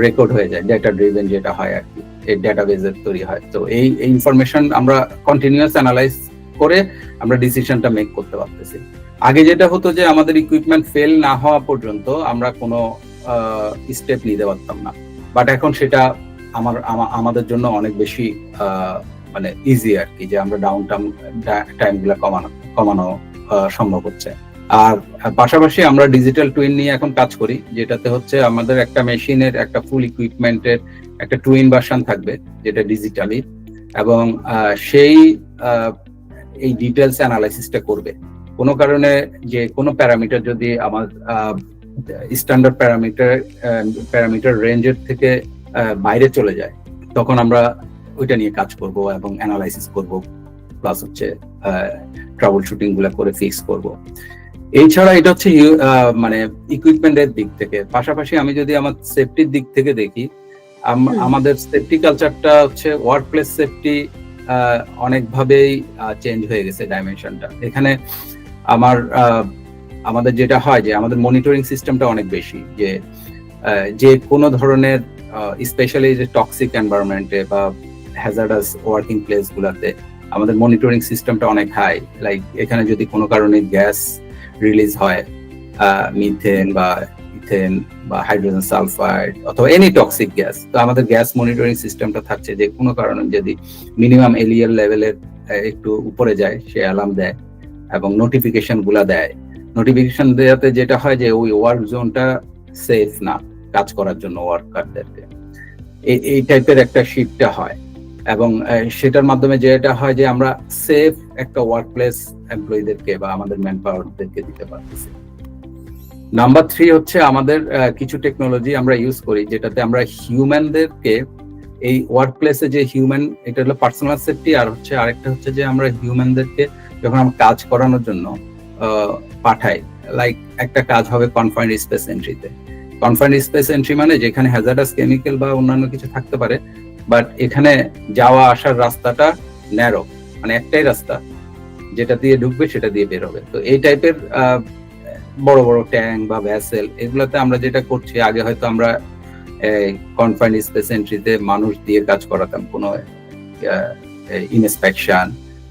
রেকর্ড হয়ে যায়, ডেটা ড্রিভেন যেটা হয় আর কি, এই ডেটাবেজের তৈরি হয়। তো এই ইনফরমেশন আমরা কন্টিনিউয়াস অ্যানালাইজ করে আমরা ডিসিশনটা মেক করতে পারতেছি। আগে যেটা হতো যে আমাদের ইকুইপমেন্ট ফেল না হওয়া পর্যন্ত আমরা কোনো স্টেপ নিতে পারতাম না, বাট এখন সেটা আমাদের জন্য অনেক বেশি মানে ইজি আর কি, যে আমরা ডাউন টাইম গুলা কমানো সম্ভব হচ্ছে। আর পাশাপাশি আমরা ডিজিটাল টুইন নিয়ে এখন কাজ করি, যেটাতে হচ্ছে আমাদের একটা মেশিনের একটা ফুল ইকুইপমেন্টের একটা টুইন ভার্সন থাকবে যেটা ডিজিটালি, এবং সেই এই ডিটেলস অ্যানালাইসিসটা করবে। কোনো কারণে যে কোনো প্যারামিটার যদি আমার স্ট্যান্ডার্ড প্যারামিটার রেঞ্জের থেকে বাইরে চলে যায়, তখন আমরা ওইটা নিয়ে কাজ করব এবং অ্যানালাইসিস করব, প্লাস হচ্ছে ট্রাবল শুটিং গুলা করে ফিক্স করব। এছাড়া এটা হচ্ছে মানে ইকুইপমেন্টের দিক থেকে। পাশাপাশি আমি যদি আমার সেফটির দিক থেকে দেখি, আমাদের সেফটি কালচারটা হচ্ছে ওয়ার্ক প্লেস সেফটি অনেকভাবেই চেঞ্জ হয়ে গেছে ডাইমেনশনটা। এখানে আমাদের যেটা হয় যে আমাদের মনিটরিং সিস্টেমটা অনেক বেশি, যে কোনো ধরনের স্পেশালি যে টক্সিক এনভায়রনমেন্টে বা হ্যাজার্ডাস ওয়ার্কিং প্লেস গুলাতে আমাদের মনিটরিং সিস্টেমটা অনেক হাই। লাইক এখানে যদি কোনো কারণে গ্যাস রিলিজ হয়, মিথেন বা ইথেন বা হাইড্রোজেন সালফাইড অথবা এনি টক্সিক গ্যাস, তো আমাদের গ্যাস মনিটরিং সিস্টেমটা থাকছে যে কোনো কারণে যদি মিনিমাম এলিএল লেভেলের একটু উপরে যায় সে অ্যালার্ম দেয় এবং নোটিফিকেশন গুলা দেয়। নোটিফিকেশন দেওয়াতে যেটা হয় যে ওই ওয়ার্ক জোনটা সেফ না কাজ করার জন্য ওয়ার্কারদেরকে, এই টাইপের একটা শিফটটা হয়। এবং সেটার মাধ্যমে যেটা হয় যে আমরা সেফ একটা ওয়ার্ক প্লেস এমপ্লয়ীদেরকে বা আমাদের ম্যান পাওয়ারদেরকে দিতে পারতেছি। নাম্বার 3 হচ্ছে আমাদের কিছু টেকনোলজি আমরা ইউজ করি যেটাতে আমরা হিউম্যানদেরকে এই ওয়ার্ক প্লেসে যে হিউম্যান, এটা হলো পার্সোনাল সেফটি, আর হচ্ছে আরেকটা হচ্ছে যে আমরা হিউম্যানদেরকে যখন আমরা কাজ করানোর জন্য পাঠাই, লাইক একটা কাজ হবে কনফাইন্ড স্পেস এন্ট্রিতে। কনফাইন্ড স্পেস এন্ট্রি মানে যেখানে হ্যাজার্ডাস কেমিক্যাল বা অন্যান্য কিছু থাকতে পারে, বাট এখানে যাওয়া আসার রাস্তাটা ন্যারো, মানে একটাই রাস্তা, যেটা দিয়ে ঢুকবে সেটা দিয়ে বের হবে। তো এই টাইপের বড় বড় ট্যাঙ্ক বা ভ্যাসেল, এগুলোতে আমরা যেটা করছি, আগে হয়তো আমরা কনফাইন্ড স্পেস এন্ট্রিতে মানুষ দিয়ে কাজ করাতাম কোনো ইনস্পেকশন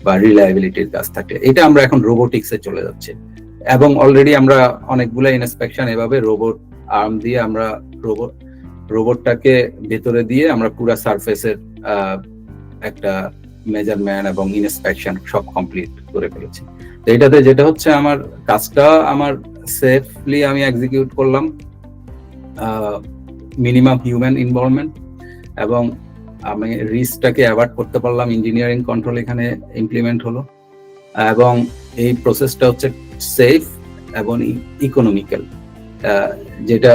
বা রিলায়েবিলিটির কাজ থাকে, এটা আমরা এখন রোবোটিক্সে চলে যাচ্ছে। এবং অলরেডি আমরা অনেকগুলো ইনস্পেকশন এভাবে রোবট আর্ম দিয়ে আমরা রোবটটাকে ভেতরে দিয়ে আমরা পুরো সারফেসের একটা মেজারমেন্ট এবং ইনস্পেকশন সব কমপ্লিট করে ফেলেছি। তো এটাতে যেটা হচ্ছে আমার কাজটা আমার সেফলি আমি এক্সিকিউট করলাম, মিনিমাম হিউম্যান ইনভলভমেন্ট, এবং আমি রিস্কটাকে অ্যাভয়েড করতে পারলাম। ইঞ্জিনিয়ারিং কন্ট্রোল এখানে ইমপ্লিমেন্ট হলো, এবং এই প্রসেসটা হচ্ছে সেফ এবং ইকোনমিক্যাল। যেটা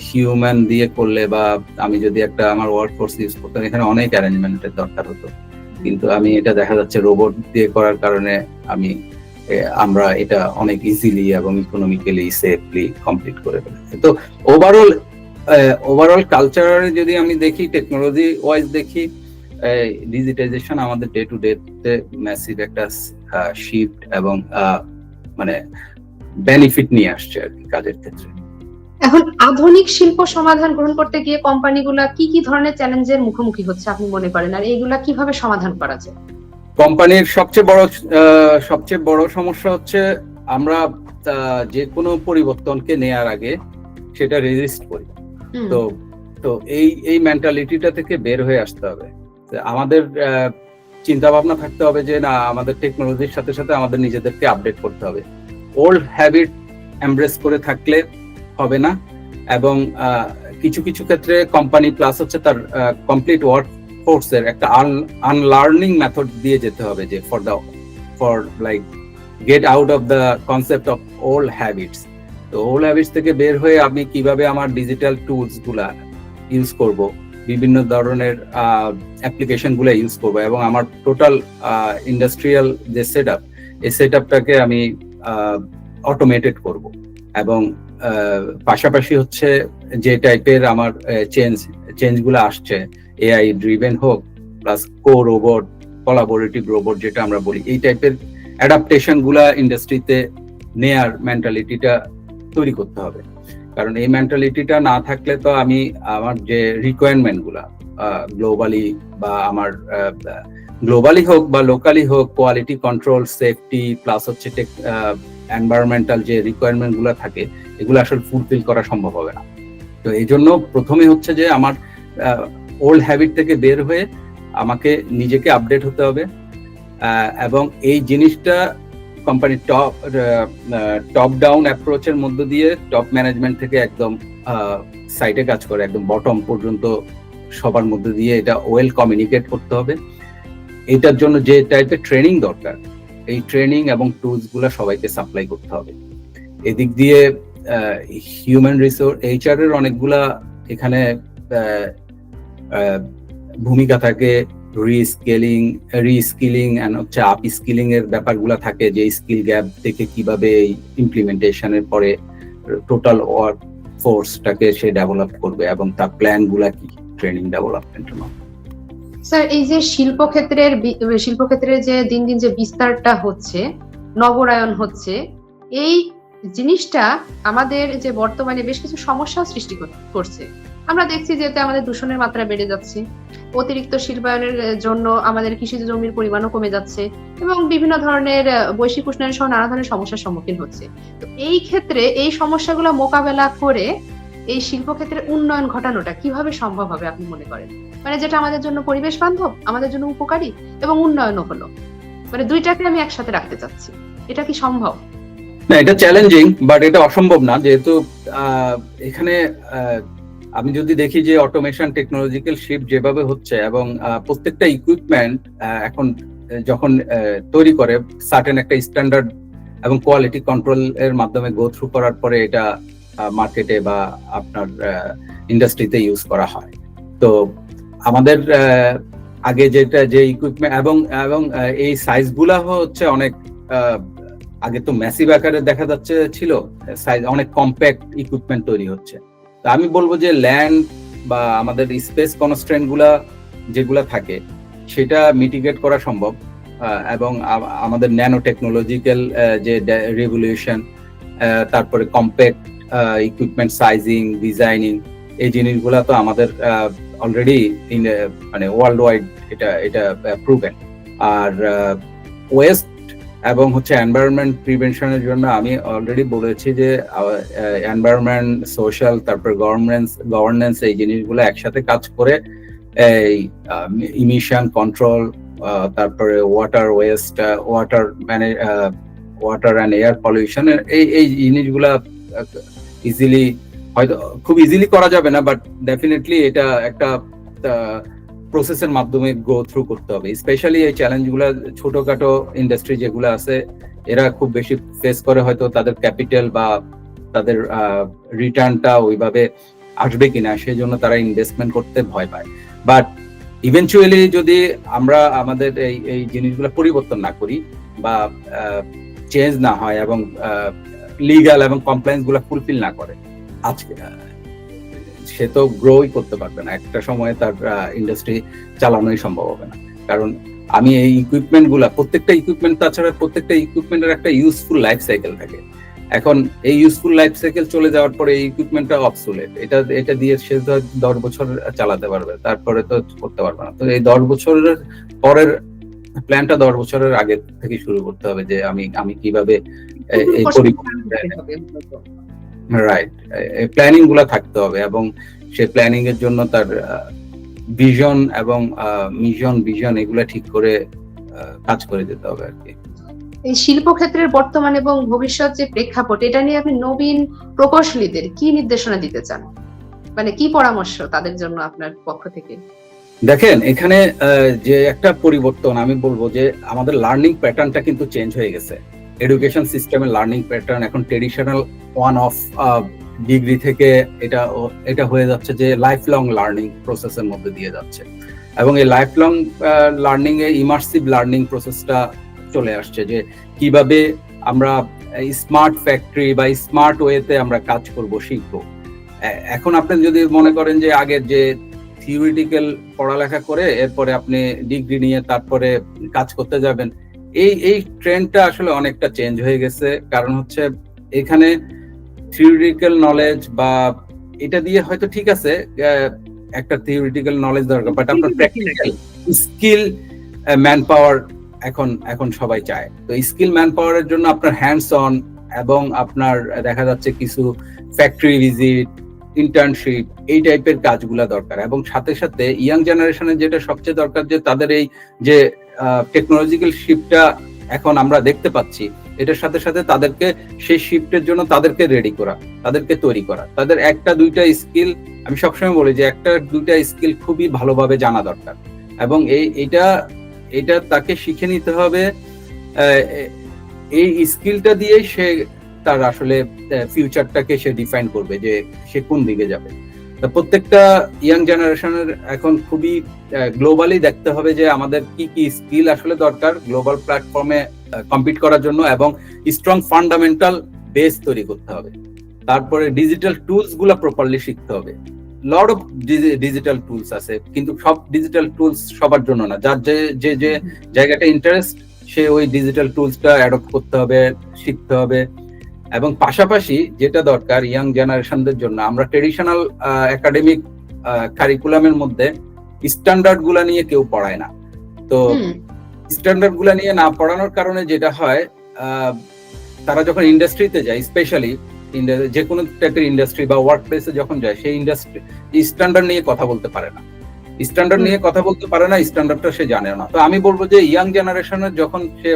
হিউম্যান দিয়ে করলে বা আমি যদি একটা আমার ওয়ার্ক ফোর্স ইউজ করতাম, এখানে অনেক অ্যারেঞ্জমেন্টের দরকার হতো, কিন্তু আমি এটা দেখা যাচ্ছে রোবট দিয়ে করার কারণে আমরা এটা অনেক ইজিলি এবং ইকোনমিক্যালি সেফলি কমপ্লিট করে ফেলেছি। তো ওভারঅল কালচারে যদি আমি দেখি, টেকনোলজি ওয়াইজ দেখি, ডিজিটাইজেশন আমাদের ডে টু ডে তে ম্যাসিভ একটা শিফট এবং মানে বেনিফিট নিয়ে আসছে আর কি কাজের ক্ষেত্রে। এখন আধুনিক শিল্প সমাধান গ্রহণ করতে গিয়ে কোম্পানিগুলা কি কি ধরনের চ্যালেঞ্জের মুখোমুখি হচ্ছে আপনি মনে করেন, আর এইগুলা কিভাবে সমাধান করা যায়? কোম্পানির সবচেয়ে বড় সমস্যা হচ্ছে আমরা যে কোনো পরিবর্তনকে নেয়ার আগে সেটা রেজিস্ট করি। তো এই মেন্টালিটিটা থেকে বের হয়ে আসতে হবে। আমাদের চিন্তা ভাবনা থাকতে হবে যে না, আমাদের টেকনোলজির সাথে সাথে আমাদের নিজেদেরকে আপডেট করতে হবে। ওল্ড হ্যাবিট এমব্রেস করে থাকলে হবে না, এবং কিছু কিছু ক্ষেত্রে কোম্পানি প্লাস হচ্ছে তার কমপ্লিট ওয়ার্ক ফোর্সের একটা আনলার্নিং মেথড দিয়ে যেতে হবে, যে for like get out of the concept of old habits. তো ওল্ড হ্যাবিটস থেকে বের হয়ে আমি কিভাবে আমার ডিজিটাল টুলস গুলা ইউজ করব, বিভিন্ন ধরনের অ্যাপ্লিকেশন গুলা ইউজ করব, এবং আমার টোটাল ইন্ডাস্ট্রিয়াল যে সেট আপ, এই সেট আপটাকে আমি অটোমেটেড করব। এবং পাশাপাশি হচ্ছে যে টাইপের আমার চেঞ্জ গুলো আসছে, এআই ড্রিভেন হোক প্লাস কো রোবট, কোলাবোরেটিভ রোবট যেটা আমরা বলি, এই টাইপের অ্যাডাপ্টেশন গুলা ইন্ডাস্ট্রিতে নেয়ার মেন্টালিটিটা তৈরি করতে হবে। কারণ এই মেন্টালিটিটা না থাকলে তো আমি আমার যে রিকোয়ারমেন্ট গুলা গ্লোবালি বা আমার গ্লোবালি হোক বা লোকালি হোক, কোয়ালিটি কন্ট্রোল, সেফটি প্লাস হচ্ছে এনভায়রনমেন্টাল যে রিকোয়ারমেন্ট গুলো থাকে, এগুলো আসলে ফুলফিল করা সম্ভব হবে না। তো এই জন্য প্রথমে হচ্ছে যে আমার ওল্ড হ্যাবিট থেকে বের হয়ে আমাকে নিজেকে আপডেট হতে হবে, এবং এই জিনিসটা কোম্পানির টপ ডাউন অ্যাপ্রোচের মধ্য দিয়ে, টপ ম্যানেজমেন্ট থেকে একদম সাইটে কাজ করে একদম বটম পর্যন্ত সবার মধ্যে দিয়ে এটা ওয়েল কমিউনিকেট করতে হবে। এটার জন্য যে টাইপের ট্রেনিং দরকার, এই ট্রেনিং এবং টুলস গুলা সবাইকে সাপ্লাই করতে হবে। এদিক দিয়ে হিউম্যান রিসোর্স, এইচআর এর অনেকগুলা এখানে ভূমিকা থাকে, রিস্কিলিং এন্ড হচ্ছে আপ স্কিলিং এর ব্যাপারগুলা থাকে, যে স্কিল গ্যাপ থেকে কিভাবে এই ইমপ্লিমেন্টেশনের পরে টোটাল ওয়ার্ক ফোর্সটাকে সে ডেভেলপ করবে, এবং তার প্ল্যান গুলা কি ট্রেনিং ডেভেলপমেন্টের মধ্যে। স্যার, এই যে শিল্পক্ষেত্রের যে দিন দিন যে বিস্তারটা হচ্ছে, নগরায়ন হচ্ছে, এই জিনিসটা আমাদের যে বর্তমানে বেশ কিছু সমস্যা সৃষ্টি করছে। আমরা দেখছি যেতে আমাদের দূষণের মাত্রা বেড়ে যাচ্ছে, অতিরিক্ত শিল্পায়নের জন্য আমাদের কৃষিজ জমির পরিমাণও কমে যাচ্ছে, এবং বিভিন্ন ধরনের বৈশ্বিক উষ্ণায়ন সহ নানা ধরনের সমস্যার সম্মুখীন হচ্ছে। তো এই ক্ষেত্রে এই সমস্যাগুলো মোকাবেলা করে এই শিল্পক্ষেত্রের উন্নয়ন ঘটানোটা কিভাবে সম্ভব হবে আপনি মনে করেন? মানে যেটা আমাদের জন্য পরিবেশ বান্ধব, আমাদের জন্য উপকারী এবং উন্নয়নও হলো, মানে দুইটাকে আমি একসাথে রাখতে চাচ্ছি, এটা কি সম্ভব? না, এটা চ্যালেঞ্জিং, বাট এটা অসম্ভব না। যেহেতু এখানে আমি যদি দেখি যে অটোমেশন, টেকনোলজিক্যাল শিফট যেভাবে হচ্ছে, এবং প্রত্যেকটা ইকুইপমেন্ট এখন যখন তৈরি করে সার্টেন একটা স্ট্যান্ডার্ড এবং কোয়ালিটি কন্ট্রোল এর মাধ্যমে গো থ্রু করার পরে এটা মার্কেটে বা আপনার ইন্ডাস্ট্রিতে ইউজ করা হয়। তো আমাদের আগে যে ইকুইপমেন্ট এবং এই সাইজগুলা হচ্ছে অনেক আগে তো ম্যাসিভ আকারে দেখা যাচ্ছে ছিল, সাইজ অনেক কম্প্যাক্ট ইকুইপমেন্ট তৈরি হচ্ছে। তো আমি বলবো যে ল্যান্ড বা আমাদের স্পেস কনস্ট্রেন্ট গুলা যেগুলা থাকে সেটা মিটিগেট করা সম্ভব, এবং আমাদের ন্যানো টেকনোলজিক্যাল যে রেভলিউশন, তারপরে কম্প্যাক্ট ইকুইপমেন্ট সাইজিং, ডিজাইনিং, এই জিনিসগুলা তো আমাদের অলরেডি মানে ওয়ার্ল্ড ওয়াইড এটা প্রুভেন। আর ওয়েস্ট এবং হচ্ছে এনভায়রনমেন্ট প্রিভেনশনের জন্য আমি অলরেডি বলেছি যে এনভায়রনমেন্ট, সোশ্যাল, তারপরে গভর্নেন্স, এই জিনিসগুলো একসাথে কাজ করে এই ইমিশন কন্ট্রোল, তারপরে water West, water and air pollution, এই জিনিসগুলা ইজিলি, হয়তো খুব ইজিলি করা যাবে না, বাট ডেফিনেটলি এটা একটা প্রসেসের মাধ্যমে গো থ্রু করতে হবে। স্পেশালি এই চ্যালেঞ্জগুলো ছোটখাটো ইন্ডাস্ট্রি যেগুলো আছে, এরা খুব বেশি ফেস করে, হয়তো তাদের ক্যাপিটাল বা তাদের রিটার্নটা ওইভাবে আসবে কিনা, সেই জন্য তারা ইনভেস্টমেন্ট করতে ভয় পায়। বাট ইভেনচুয়ালি যদি আমরা আমাদের এই জিনিসগুলো পরিবর্তন না করি বা চেঞ্জ না হয় এবং লিগাল এবং কমপ্লায়েন্স গুলো ফুলফিল না করে, আজকে সে তো গ্রোই করতে পারবে না, একটা সময় তার ইন্ডাস্ট্রি চালানোই সম্ভব হবে না। কারণ আমি এই ইকুইপমেন্ট গুলা, প্রত্যেকটা ইকুইপমেন্ট, তাছাড়া প্রত্যেকটা ইকুইপমেন্টের একটা ইউজফুল লাইফ সাইকেল থাকে। এখন এই ইউজফুল লাইফ সাইকেল চলে যাওয়ার পরে এই ইকুইপমেন্টটা অবসোলেট, এটা দিয়ে সে 10 বছর চালাতে পারবে, তারপরে তো করতে পারবে না। তো এই 10 বছরের পরের প্ল্যানটা 10 বছরের আগে থেকে শুরু করতে হবে, যে আমি কিভাবে এই রাইট প্ল্যানিং গুলা থাকতে হবে, এবং সেই প্ল্যানিং এর জন্য তার ভিশন এবং মিশন এগুলা ঠিক করে কাজ করে যেতে হবে আর কি। এই শিল্পক্ষেত্রের বর্তমান এবং ভবিষ্যৎ যে প্রেক্ষাপট, এটা নিয়ে আপনি নবীন প্রকৌশলীদের কি নির্দেশনা দিতে চান, মানে কি পরামর্শ তাদের জন্য আপনার পক্ষ থেকে? দেখেন, এখানে যে একটা পরিবর্তন আমি বলবো যে আমাদের লার্নিং প্যাটার্নটা কিন্তু চেঞ্জ হয়ে গেছে। এডুকেশন সিস্টেমের লার্নিং প্যাটার্ন এখন ট্রেডিশনাল ওয়ান অফ ডিগ্রি থেকে এটা হয়ে যাচ্ছে যে লাইফ লং লার্নিং প্রসেসের মধ্যে দিয়ে যাচ্ছে, এবং এই লাইফ লং লার্নিং এ ইমার্সিভ লার্নিং প্রসেসটা চলে আসছে, যে কিভাবে আমরা স্মার্ট ফ্যাক্টরি বা স্মার্ট ওয়েতে আমরা কাজ করব, শিখবো। এখন আপনি যদি মনে করেন যে আগের যে থিওরিটিক্যাল পড়ালেখা করে এরপরে আপনি ডিগ্রি নিয়ে তারপরে কাজ করতে যাবেন, এই ট্রেন্ডটা আসলে অনেকটা চেঞ্জ হয়ে গেছে। কারণ হচ্ছে এখানে থিওরিটিক্যাল নলেজ বা এটা দিয়ে হয়তো ঠিক আছে, একটা থিওরিটিক্যাল নলেজ দরকার, বাট আপনার প্র্যাকটিক্যাল স্কিল ম্যান পাওয়ার এখন সবাই চায়। তো স্কিল ম্যান পাওয়ারের জন্য আপনার হ্যান্ডস অন এবং আপনার দেখা যাচ্ছে কিছু ফ্যাক্টরি ভিজিট, ইন্টার্নশিপ, এই টাইপের কাজগুলা দরকার। এবং সাথে সাথে ইয়াং জেনারেশনের যেটা সবচেয়ে দরকার, যে তাদের এই যে টেকনোলজিক্যাল শিফটটা এখন আমরা দেখতে পাচ্ছি, এটার সাথে সাথে তাদেরকে সেই শিফটের জন্য তাদেরকে রেডি করা, তাদেরকে তৈরি করা। তাদের একটা দুইটা স্কিল, আমি সবসময় বলি যে একটা দুইটা স্কিল খুবই ভালোভাবে জানা দরকার, এবং এটা তাকে শিখে নিতে হবে। এই স্কিলটা দিয়ে সে তার আসলে ফিউচারটাকে সে ডিফাইন করবে যে সে কোন দিকে যাবে। প্রত্যেকটা ইয়াং জেনারেশনের এখন খুবই গ্লোবালি দেখতে হবে যে আমাদের কি কি স্কিল আসলে দরকার গ্লোবাল প্ল্যাটফর্মে কম্পিট করার জন্য, এবং স্ট্রং ফান্ডামেন্টাল বেস তৈরি করতে হবে। তারপরে ডিজিটাল টুলস গুলা প্রপারলি শিখতে হবে। লট অফ ডিজিটাল টুলস আছে, কিন্তু সব ডিজিটাল টুলস সবার জন্য না। যার যে যে জায়গাটা ইন্টারেস্ট, সে ওই ডিজিটাল টুলসটা অ্যাডপ্ট করতে হবে, শিখতে হবে। এবং পাশাপাশি যেটা দরকার ইয়াং জেনারেশনদের জন্য, আমরা ট্রেডিশনাল একাডেমিক কারিকুলামের মধ্যে স্ট্যান্ডার্ড গুলা নিয়ে কেউ পড়ায় না। তো স্ট্যান্ডার্ড গুলা নিয়ে না পড়ানোর কারণে যেটা হয়, তারা যখন ইন্ডাস্ট্রিতে যায়, স্পেশালি যে কোনো টাইপের ইন্ডাস্ট্রি বা ওয়ার্ক প্লেসে যখন যায়, সেই ইন্ডাস্ট্রি স্ট্যান্ডার্ড নিয়ে কথা বলতে পারে না। স্ট্যান্ডার্ডটা সে জানে না। তো আমি বলবো যে ইয়াং জেনারেশনের যখন সে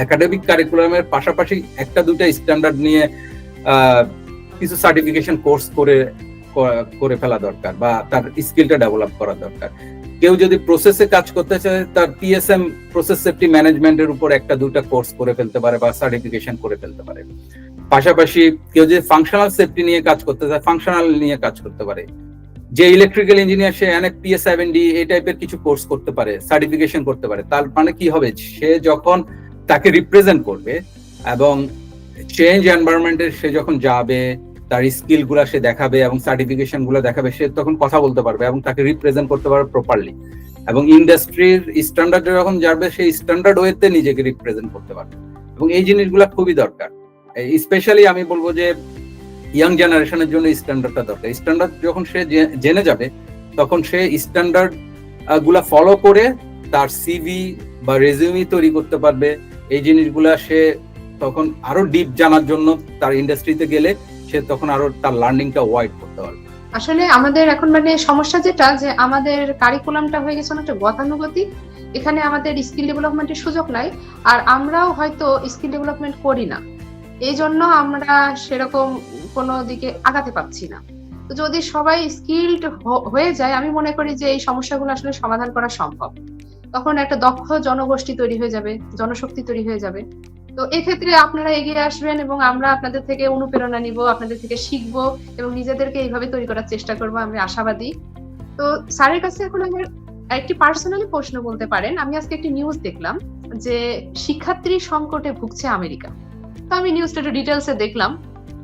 একাডেমিক কারিকুলামের পাশাপাশি একটা দুটা স্ট্যান্ডার্ড নিয়ে কিছু সার্টিফিকেশন কোর্স করে ফেলা দরকার, বা তার স্কিলটা ডেভেলপ করা দরকার। কেউ যদি প্রসেসে কাজ করতে চায়, তার পিএসএম, প্রসেস সেফটি ম্যানেজমেন্টের উপর একটা দুটা কোর্স করে ফেলতে পারে বা সার্টিফিকেশন করে ফেলতে পারে। পাশাপাশি কেউ যদি ফাংশনাল সেফটি নিয়ে কাজ করতে চায়, ফাংশনাল নিয়ে কাজ করতে পারে। যে ইলেকট্রিক্যাল ইঞ্জিনিয়ার, সে এনএফপিএস 7D এই টাইপের কিছু কোর্স করতে পারে, সার্টিফিকেশন করতে পারে। তার মানে কি হবে, সে যখন তাকে রিপ্রেজেন্ট করবে এবং চেঞ্জ এনভায়রনমেন্টে সে যখন যাবে, তার স্কিল গুলা সে দেখাবে এবং সার্টিফিকেশন গুলা দেখাবে, সে তখন কথা বলতে পারবে এবং তাকে রিপ্রেজেন্ট করতে পারবে প্রপারলি। এবং ইন্ডাস্ট্রির স্ট্যান্ডার্ড যখন যাবে, সেই স্ট্যান্ডার্ড ওয়েতে নিজেকে রিপ্রেজেন্ট করতে পারবে। এবং এই জিনিসগুলা খুবই দরকার। স্পেশালি আমি বলবো যে ইয়াং জেনারেশনের জন্য স্ট্যান্ডার্ডটা দরকার। স্ট্যান্ডার্ড যখন সে জেনে যাবে, তখন সে স্ট্যান্ডার্ড গুলা ফলো করে তার সিভি বা রেজিউমি তৈরি করতে পারবে। এই জিনিসগুলা সে তখন আরো ডিপ জানার জন্য তার ইন্ডাস্ট্রিতে গেলে সে তখন আরো তার লার্নিংটা ওয়াইড করতে পারবে। আসলে আমাদের এখন মানে সমস্যা যেটা, যে আমাদের কারিকুলামটা হয়ে গেছে অনেকটা গতানুগতিক। এখানে আমাদের স্কিল ডেভেলপমেন্টের সুযোগ নাই, আর আমরাও হয়তো স্কিল ডেভেলপমেন্ট করি না। এই জন্য আমরা সেরকম কোনো দিকে আগাতে পারছি না। তো যদি সবাই স্কিলড হয়ে যায়, আমি মনে করি যে এই সমস্যাগুলো আসলে সমাধান করা সম্ভব। তখন একটা দক্ষ জনগোষ্ঠী তৈরি হয়ে যাবে, জনশক্তি তৈরি হয়ে যাবে। তো এক্ষেত্রে আপনারা এগিয়ে আসবেন এবং আমরা আপনাদের থেকে অনুপ্রেরণা নিব, আপনাদের থেকে শিখবো এবং নিজেদেরকে এইভাবে তৈরি করার চেষ্টা করবো, আমি আশাবাদী। তো স্যারের কাছে এখন আমার একটি পার্সোনালি প্রশ্ন বলতে পারেন। আমি আজকে একটি নিউজ দেখলাম যে শিক্ষার্থী সংকটে ভুগছে আমেরিকা। তো আমি নিউজটা একটু ডিটেলসে দেখলাম।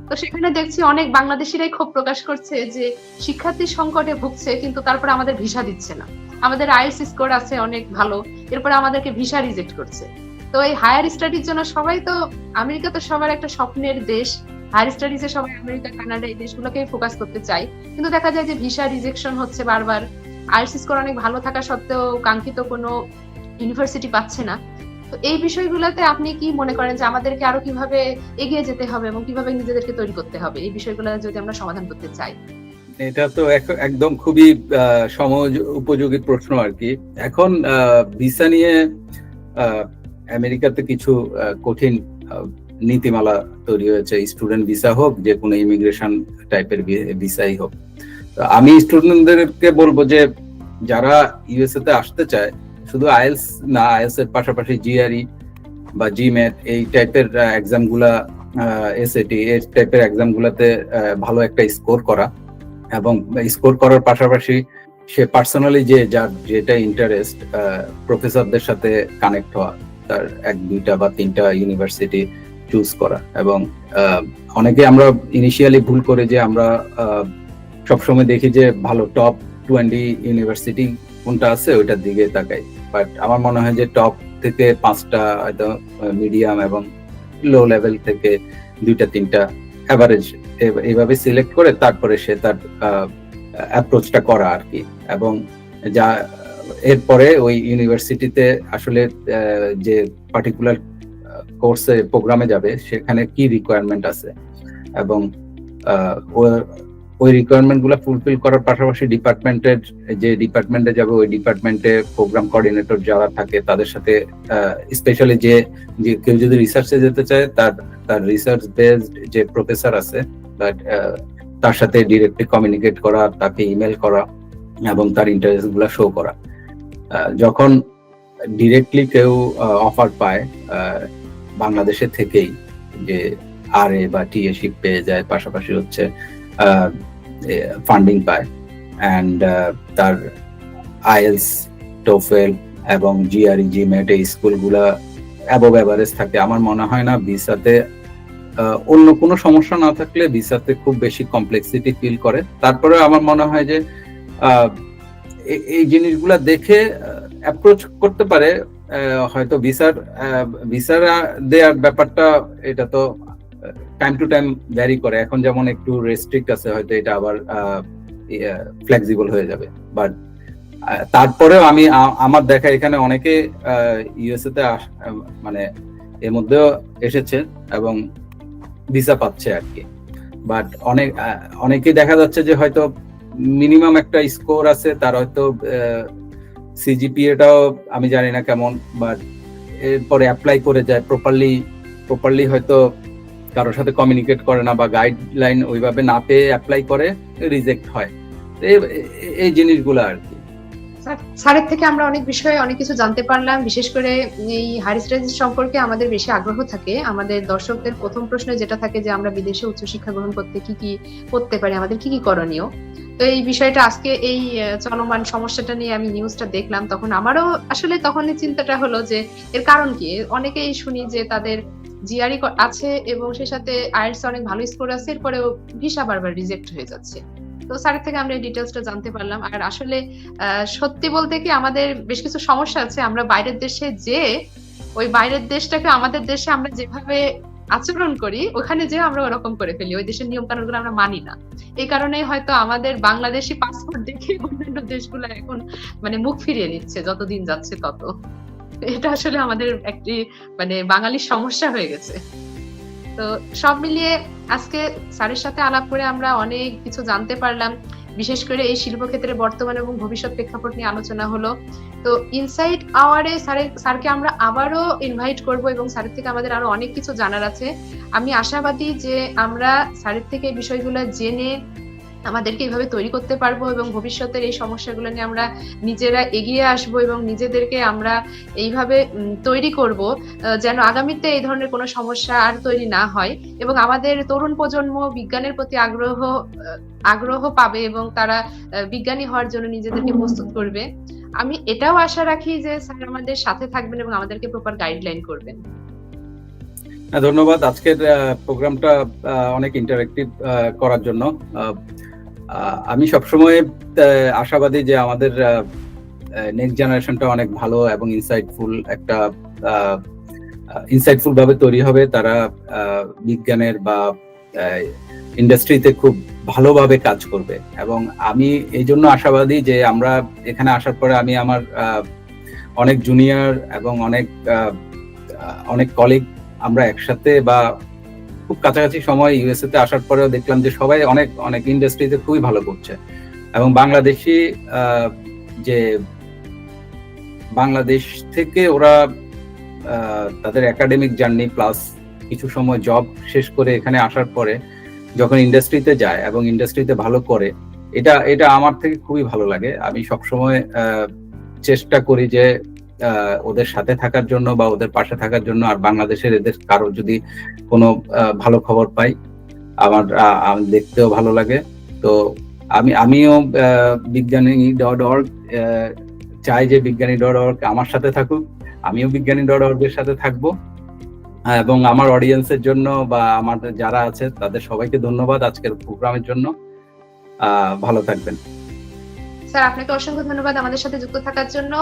তো সেখানে দেখছি অনেক বাংলাদেশিরাই ক্ষোভ প্রকাশ করছে যে শিক্ষার্থী সংকটে ভুগছে, কিন্তু তারপরে আমাদের ভিসা দিচ্ছে না। আমাদের আইএলটিএস স্কোর আছে অনেক ভালো, এরপরে আমাদেরকে ভিসা রিজেক্ট করছে। তো এই হায়ার স্টাডির জন্য সবাই তো, আমেরিকা তো সবার একটা স্বপ্নের দেশ, হায়ার স্টাডিজে সবাই আমেরিকা, কানাডা এই দেশগুলোকে ফোকাস করতে চায়, কিন্তু দেখা যায় যে ভিসা রিজেকশন হচ্ছে বারবার। আইএলটিএস স্কোর অনেক ভালো থাকা সত্ত্বেও কাঙ্ক্ষিত কোনো ইউনিভার্সিটি পাচ্ছে না। তো এই বিষয়গুলোতে আপনি কি মনে করেন যে আমাদেরকে আরো কিভাবে এগিয়ে যেতে হবে এবং কিভাবে নিজেদেরকে তৈরি করতে হবে, এই বিষয়গুলো যদি আমরা সমাধান করতে চাই? এটা তো একদম খুবই সময় উপযোগী প্রশ্ন আর কি। এখন ভিসা নিয়ে আমেরিকাতে কিছু কঠিন নীতিমালা তৈরি হয়েছে, স্টুডেন্ট ভিসা হোক, যে কোনো ইমিগ্রেশন টাইপের ভিসাই হোক। তো আমি স্টুডেন্টদেরকে বলবো যে যারা ইউএসএ তে আসতে চায়, শুধু আইএলস না, আইএলস এর পাশাপাশি জিআরই বা জিম্যাট এই টাইপের এক্সাম গুলা, এসএটি এই টাইপের এক্সাম গুলাতে ভালো একটা স্কোর করা, এবং স্কোর করার পাশাপাশি সে পার্সোনালি যার যেটা ইন্টারেস্ট, প্রফেসরদের সাথে কানেক্ট হওয়া, তার 1, 2 বা 3টা ইউনিভার্সিটি চুজ করা। এবং অনেকে আমরা ইনিশিয়ালি ভুল করে যে আমরা সবসময় দেখি যে ভালো টপ 20 ইউনিভার্সিটি কোনটা আছে ওইটার দিকে তাকাই, বাট আমার মনে হয় যে টপ থেকে 5টা হয়তো মিডিয়াম এবং লো লেভেল থেকে 2-3টা অ্যাভারেজ এইভাবে সিলেক্ট করে তারপরে সে তার অ্যাপ্রোচটা করা আর কি। এবং যা এরপরে ওই ইউনিভার্সিটিতে আসলে যে পার্টিকুলার কোর্সে প্রোগ্রামে যাবে সেখানে কি রিকোয়ারমেন্ট আছে, এবং ওই রিকোয়ারমেন্ট গুলা ফুলফিল করার পাশাপাশি ডিপার্টমেন্টের যে ডিপার্টমেন্টে যাবে ওই ডিপার্টমেন্টে প্রোগ্রাম কোঅর্ডিনেটর যারা থাকে তাদের সাথে, স্পেশালি যে কেউ যদি রিসার্চে যেতে চায় তার রিসার্চ বেসড যে প্রফেসর আছে তার সাথে ডিরেক্টলি কমিউনিকেট করা, তাকে ইমেল করা এবং তার ইন্টারেস্ট গুলা শো করা। যখন ডিরেক্টলি কেউ অফার পায় বাংলাদেশে থেকেই, যে আরএ বা টিএশিপ পেয়ে যায়, পাশাপাশি হচ্ছে ফান্ডিং পায়, অ্যান্ড তার আইএলস, টোফেল এবং জিআরই, জিম্যাট এই স্কুলগুলা অ্যাবভ এভারেজ থাকে, আমার মনে হয় না ভিসাতে অন্য কোনো সমস্যা না থাকলে ভিসাতে খুব বেশি কমপ্লেক্সিটি ফিল করে। তারপরে আমার মনে হয় যে এই জিনিসগুলা দেখে অ্যাপ্রোচ করতে পারে। হয়তো ভিসার দেওয়ার ব্যাপারটা এটা তো টাইম টু টাইম ভ্যারি করে, এখন যেমন একটু রেস্ট্রিক্ট আছে, হয়তো এটা আবার ফ্লেক্সিবল হয়ে যাবে। বাট তারপরেও আমার দেখা এখানে অনেকে ইউএসএ তে মানে এর মধ্যেও এসেছে এবং ভিসা পাচ্ছে আর কি। বাট অনেকেই দেখা যাচ্ছে যে হয়তো মিনিমাম একটা স্কোর আছে, তার হয়তো সিজিপিএটাও আমি জানি না কেমন, বাট এরপরে অ্যাপ্লাই করে যায় প্রপারলি হয়তো কারোর সাথে কমিউনিকেট করে না বা গাইডলাইন ওইভাবে না পেয়ে অ্যাপ্লাই করে, রিজেক্ট হয়। এই জিনিসগুলো আর কি। স্যারের থেকে আমরা অনেক বিষয়ে অনেক কিছু জানতে পারলাম। বিশেষ করে এই হায়ার স্টাডিজ সম্পর্কে আমাদের বেশি আগ্রহ থাকে। আমাদের দর্শকদের প্রথম প্রশ্ন যেটা থাকে যে আমরা বিদেশে উচ্চশিক্ষা গ্রহণ করতে কি কি করতে পারি, আমাদের কি কি করণীয়। তো এই বিষয়টা আজকে এই চলমান সমস্যাটা নিয়ে আমি নিউজটা দেখলাম, তখন আমারও আসলে তখনই চিন্তাটা হলো যে এর কারণ কি। অনেকেই শুনি যে তাদের জিআরই আছে এবং সেই সাথে আইএলটিএস অনেক ভালো স্কোর আছে, এরপরেও ভিসা বারবার রিজেক্ট হয়ে যাচ্ছে। তো স্যারের থেকে আমরা এই ডিটেলসটা জানতে পারলাম। আর আসলে সত্যি বলতে কি আমাদের বেশ কিছু সমস্যা আছে। আমরা বাইরের দেশে যে ওই বাইরের দেশটাকে আমাদের দেশে আমরা যেভাবে আচরণ করি ওখানে যে আমরা ওরকম করে ফেলি, ওই দেশের নিয়ম কানুনগুলো আমরা মানি না। এই কারণেই হয়তো আমাদের বাংলাদেশি পাসপোর্ট দেখে অন্যান্য দেশগুলো এখন মানে মুখ ফিরিয়ে নিচ্ছে, যতদিন যাচ্ছে তত। এটা আসলে আমাদের একটি মানে বাঙালির সমস্যা হয়ে গেছে। তো সব মিলিয়ে আজকে স্যারের সাথে আলাপ করে আমরা অনেক কিছু জানতে পারলাম। বিশেষ করে এই শিল্পক্ষেত্রে বর্তমান এবং ভবিষ্যৎ প্রেক্ষাপট নিয়ে আলোচনা হলো। তো ইনসাইট আওয়ারে স্যারকে আমরা আবারও ইনভাইট করব এবং স্যারের থেকে আমাদের আরো অনেক কিছু জানার আছে। আমি আশাবাদী যে আমরা স্যারের থেকে এই বিষয়গুলো জেনে আমাদেরকে এইভাবে তৈরি করতে পারবো এবং ভবিষ্যতের এই সমস্যাগুলো নিয়ে আমরা নিজেরা এগিয়ে আসবো এবং নিজেদেরকে আমরা এইভাবে তৈরি করব যেন আগামীতে এই ধরনের কোনো সমস্যা আর তৈরি না হয় এবং আমাদের তরুণ প্রজন্ম বিজ্ঞানের প্রতি আগ্রহ পাবে এবং তারা বিজ্ঞানী হওয়ার জন্য নিজেদেরকে প্রস্তুত করবে। আমি এটাও আশা রাখি যে স্যার আমাদের সাথে থাকবেন এবং আমাদেরকে প্রপার গাইডলাইন করবেন। ধন্যবাদ আজকের প্রোগ্রামটা অনেক ইন্টারেক্টিভ করার জন্য। আমি সবসময় আশাবাদী যে আমাদের নেক্সট জেনারেশনটা অনেক ভালো এবং ইনসাইটফুল ভাবে তৈরি হবে। তারা বিজ্ঞানের বা ইন্ডাস্ট্রিতে খুব ভালোভাবে কাজ করবে এবং আমি এই জন্য আশাবাদী যে আমরা এখানে আসার পরে আমি আমার অনেক জুনিয়র এবং অনেক কলিগ আমরা একসাথে বা খুব কাছাকাছি সময় ইউএসএ তে আসার পরেও দেখলাম যে সবাই অনেক ইন্ডাস্ট্রিতে খুবই ভালো করছে এবং বাংলাদেশ থেকে ওরা তাদের একাডেমিক জার্নি প্লাস কিছু সময় জব শেষ করে এখানে আসার পরে যখন ইন্ডাস্ট্রিতে যায় এবং ইন্ডাস্ট্রিতে ভালো করে, এটা আমার থেকে খুবই ভালো লাগে। আমি সবসময় চেষ্টা করি যে ওদের সাথে থাকার জন্য বা ওদের পাশে থাকার জন্য। আর বাংলাদেশের এদের কারো যদি কোনো ভালো খবর পাই, আমার দেখতেও ভালো লাগে। তো আমিও বিজ্ঞানী.org চাই যে বিজ্ঞানী.org আমার সাথে থাকুক, আমিও বিজ্ঞানী.org এর সাথে থাকবো। এবং আমার অডিয়েন্সের জন্য বা আমার যারা আছে তাদের সবাইকে ধন্যবাদ আজকের প্রোগ্রামের জন্য। ভালো থাকবেন। স্যার, আপনাকে অসংখ্য ধন্যবাদ আমাদের সাথে যুক্ত থাকার জন্য।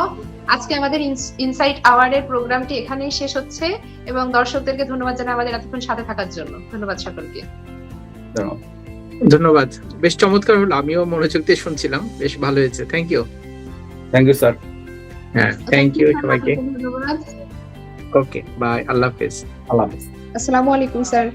আজকে আমাদের ইনসাইট আওয়ারের প্রোগ্রামটি এখানেই শেষ হচ্ছে এবং দর্শকদেরকে ধন্যবাদ জানাই আমাদের এতক্ষণ সাথে থাকার জন্য। ধন্যবাদ সকলকে। ধন্যবাদ, বেশ চমৎকার হলো, আমিও মনোযোগ দিয়ে শুনছিলাম, বেশ ভালো হয়েছে। Thank you sir. হ্যাঁ, থ্যাংক ইউ সবাইকে। ধন্যবাদ। ওকে, বাই, আল্লাহ হাফেজ। আল্লাহ হাফেজ। আসসালামু আলাইকুম স্যার।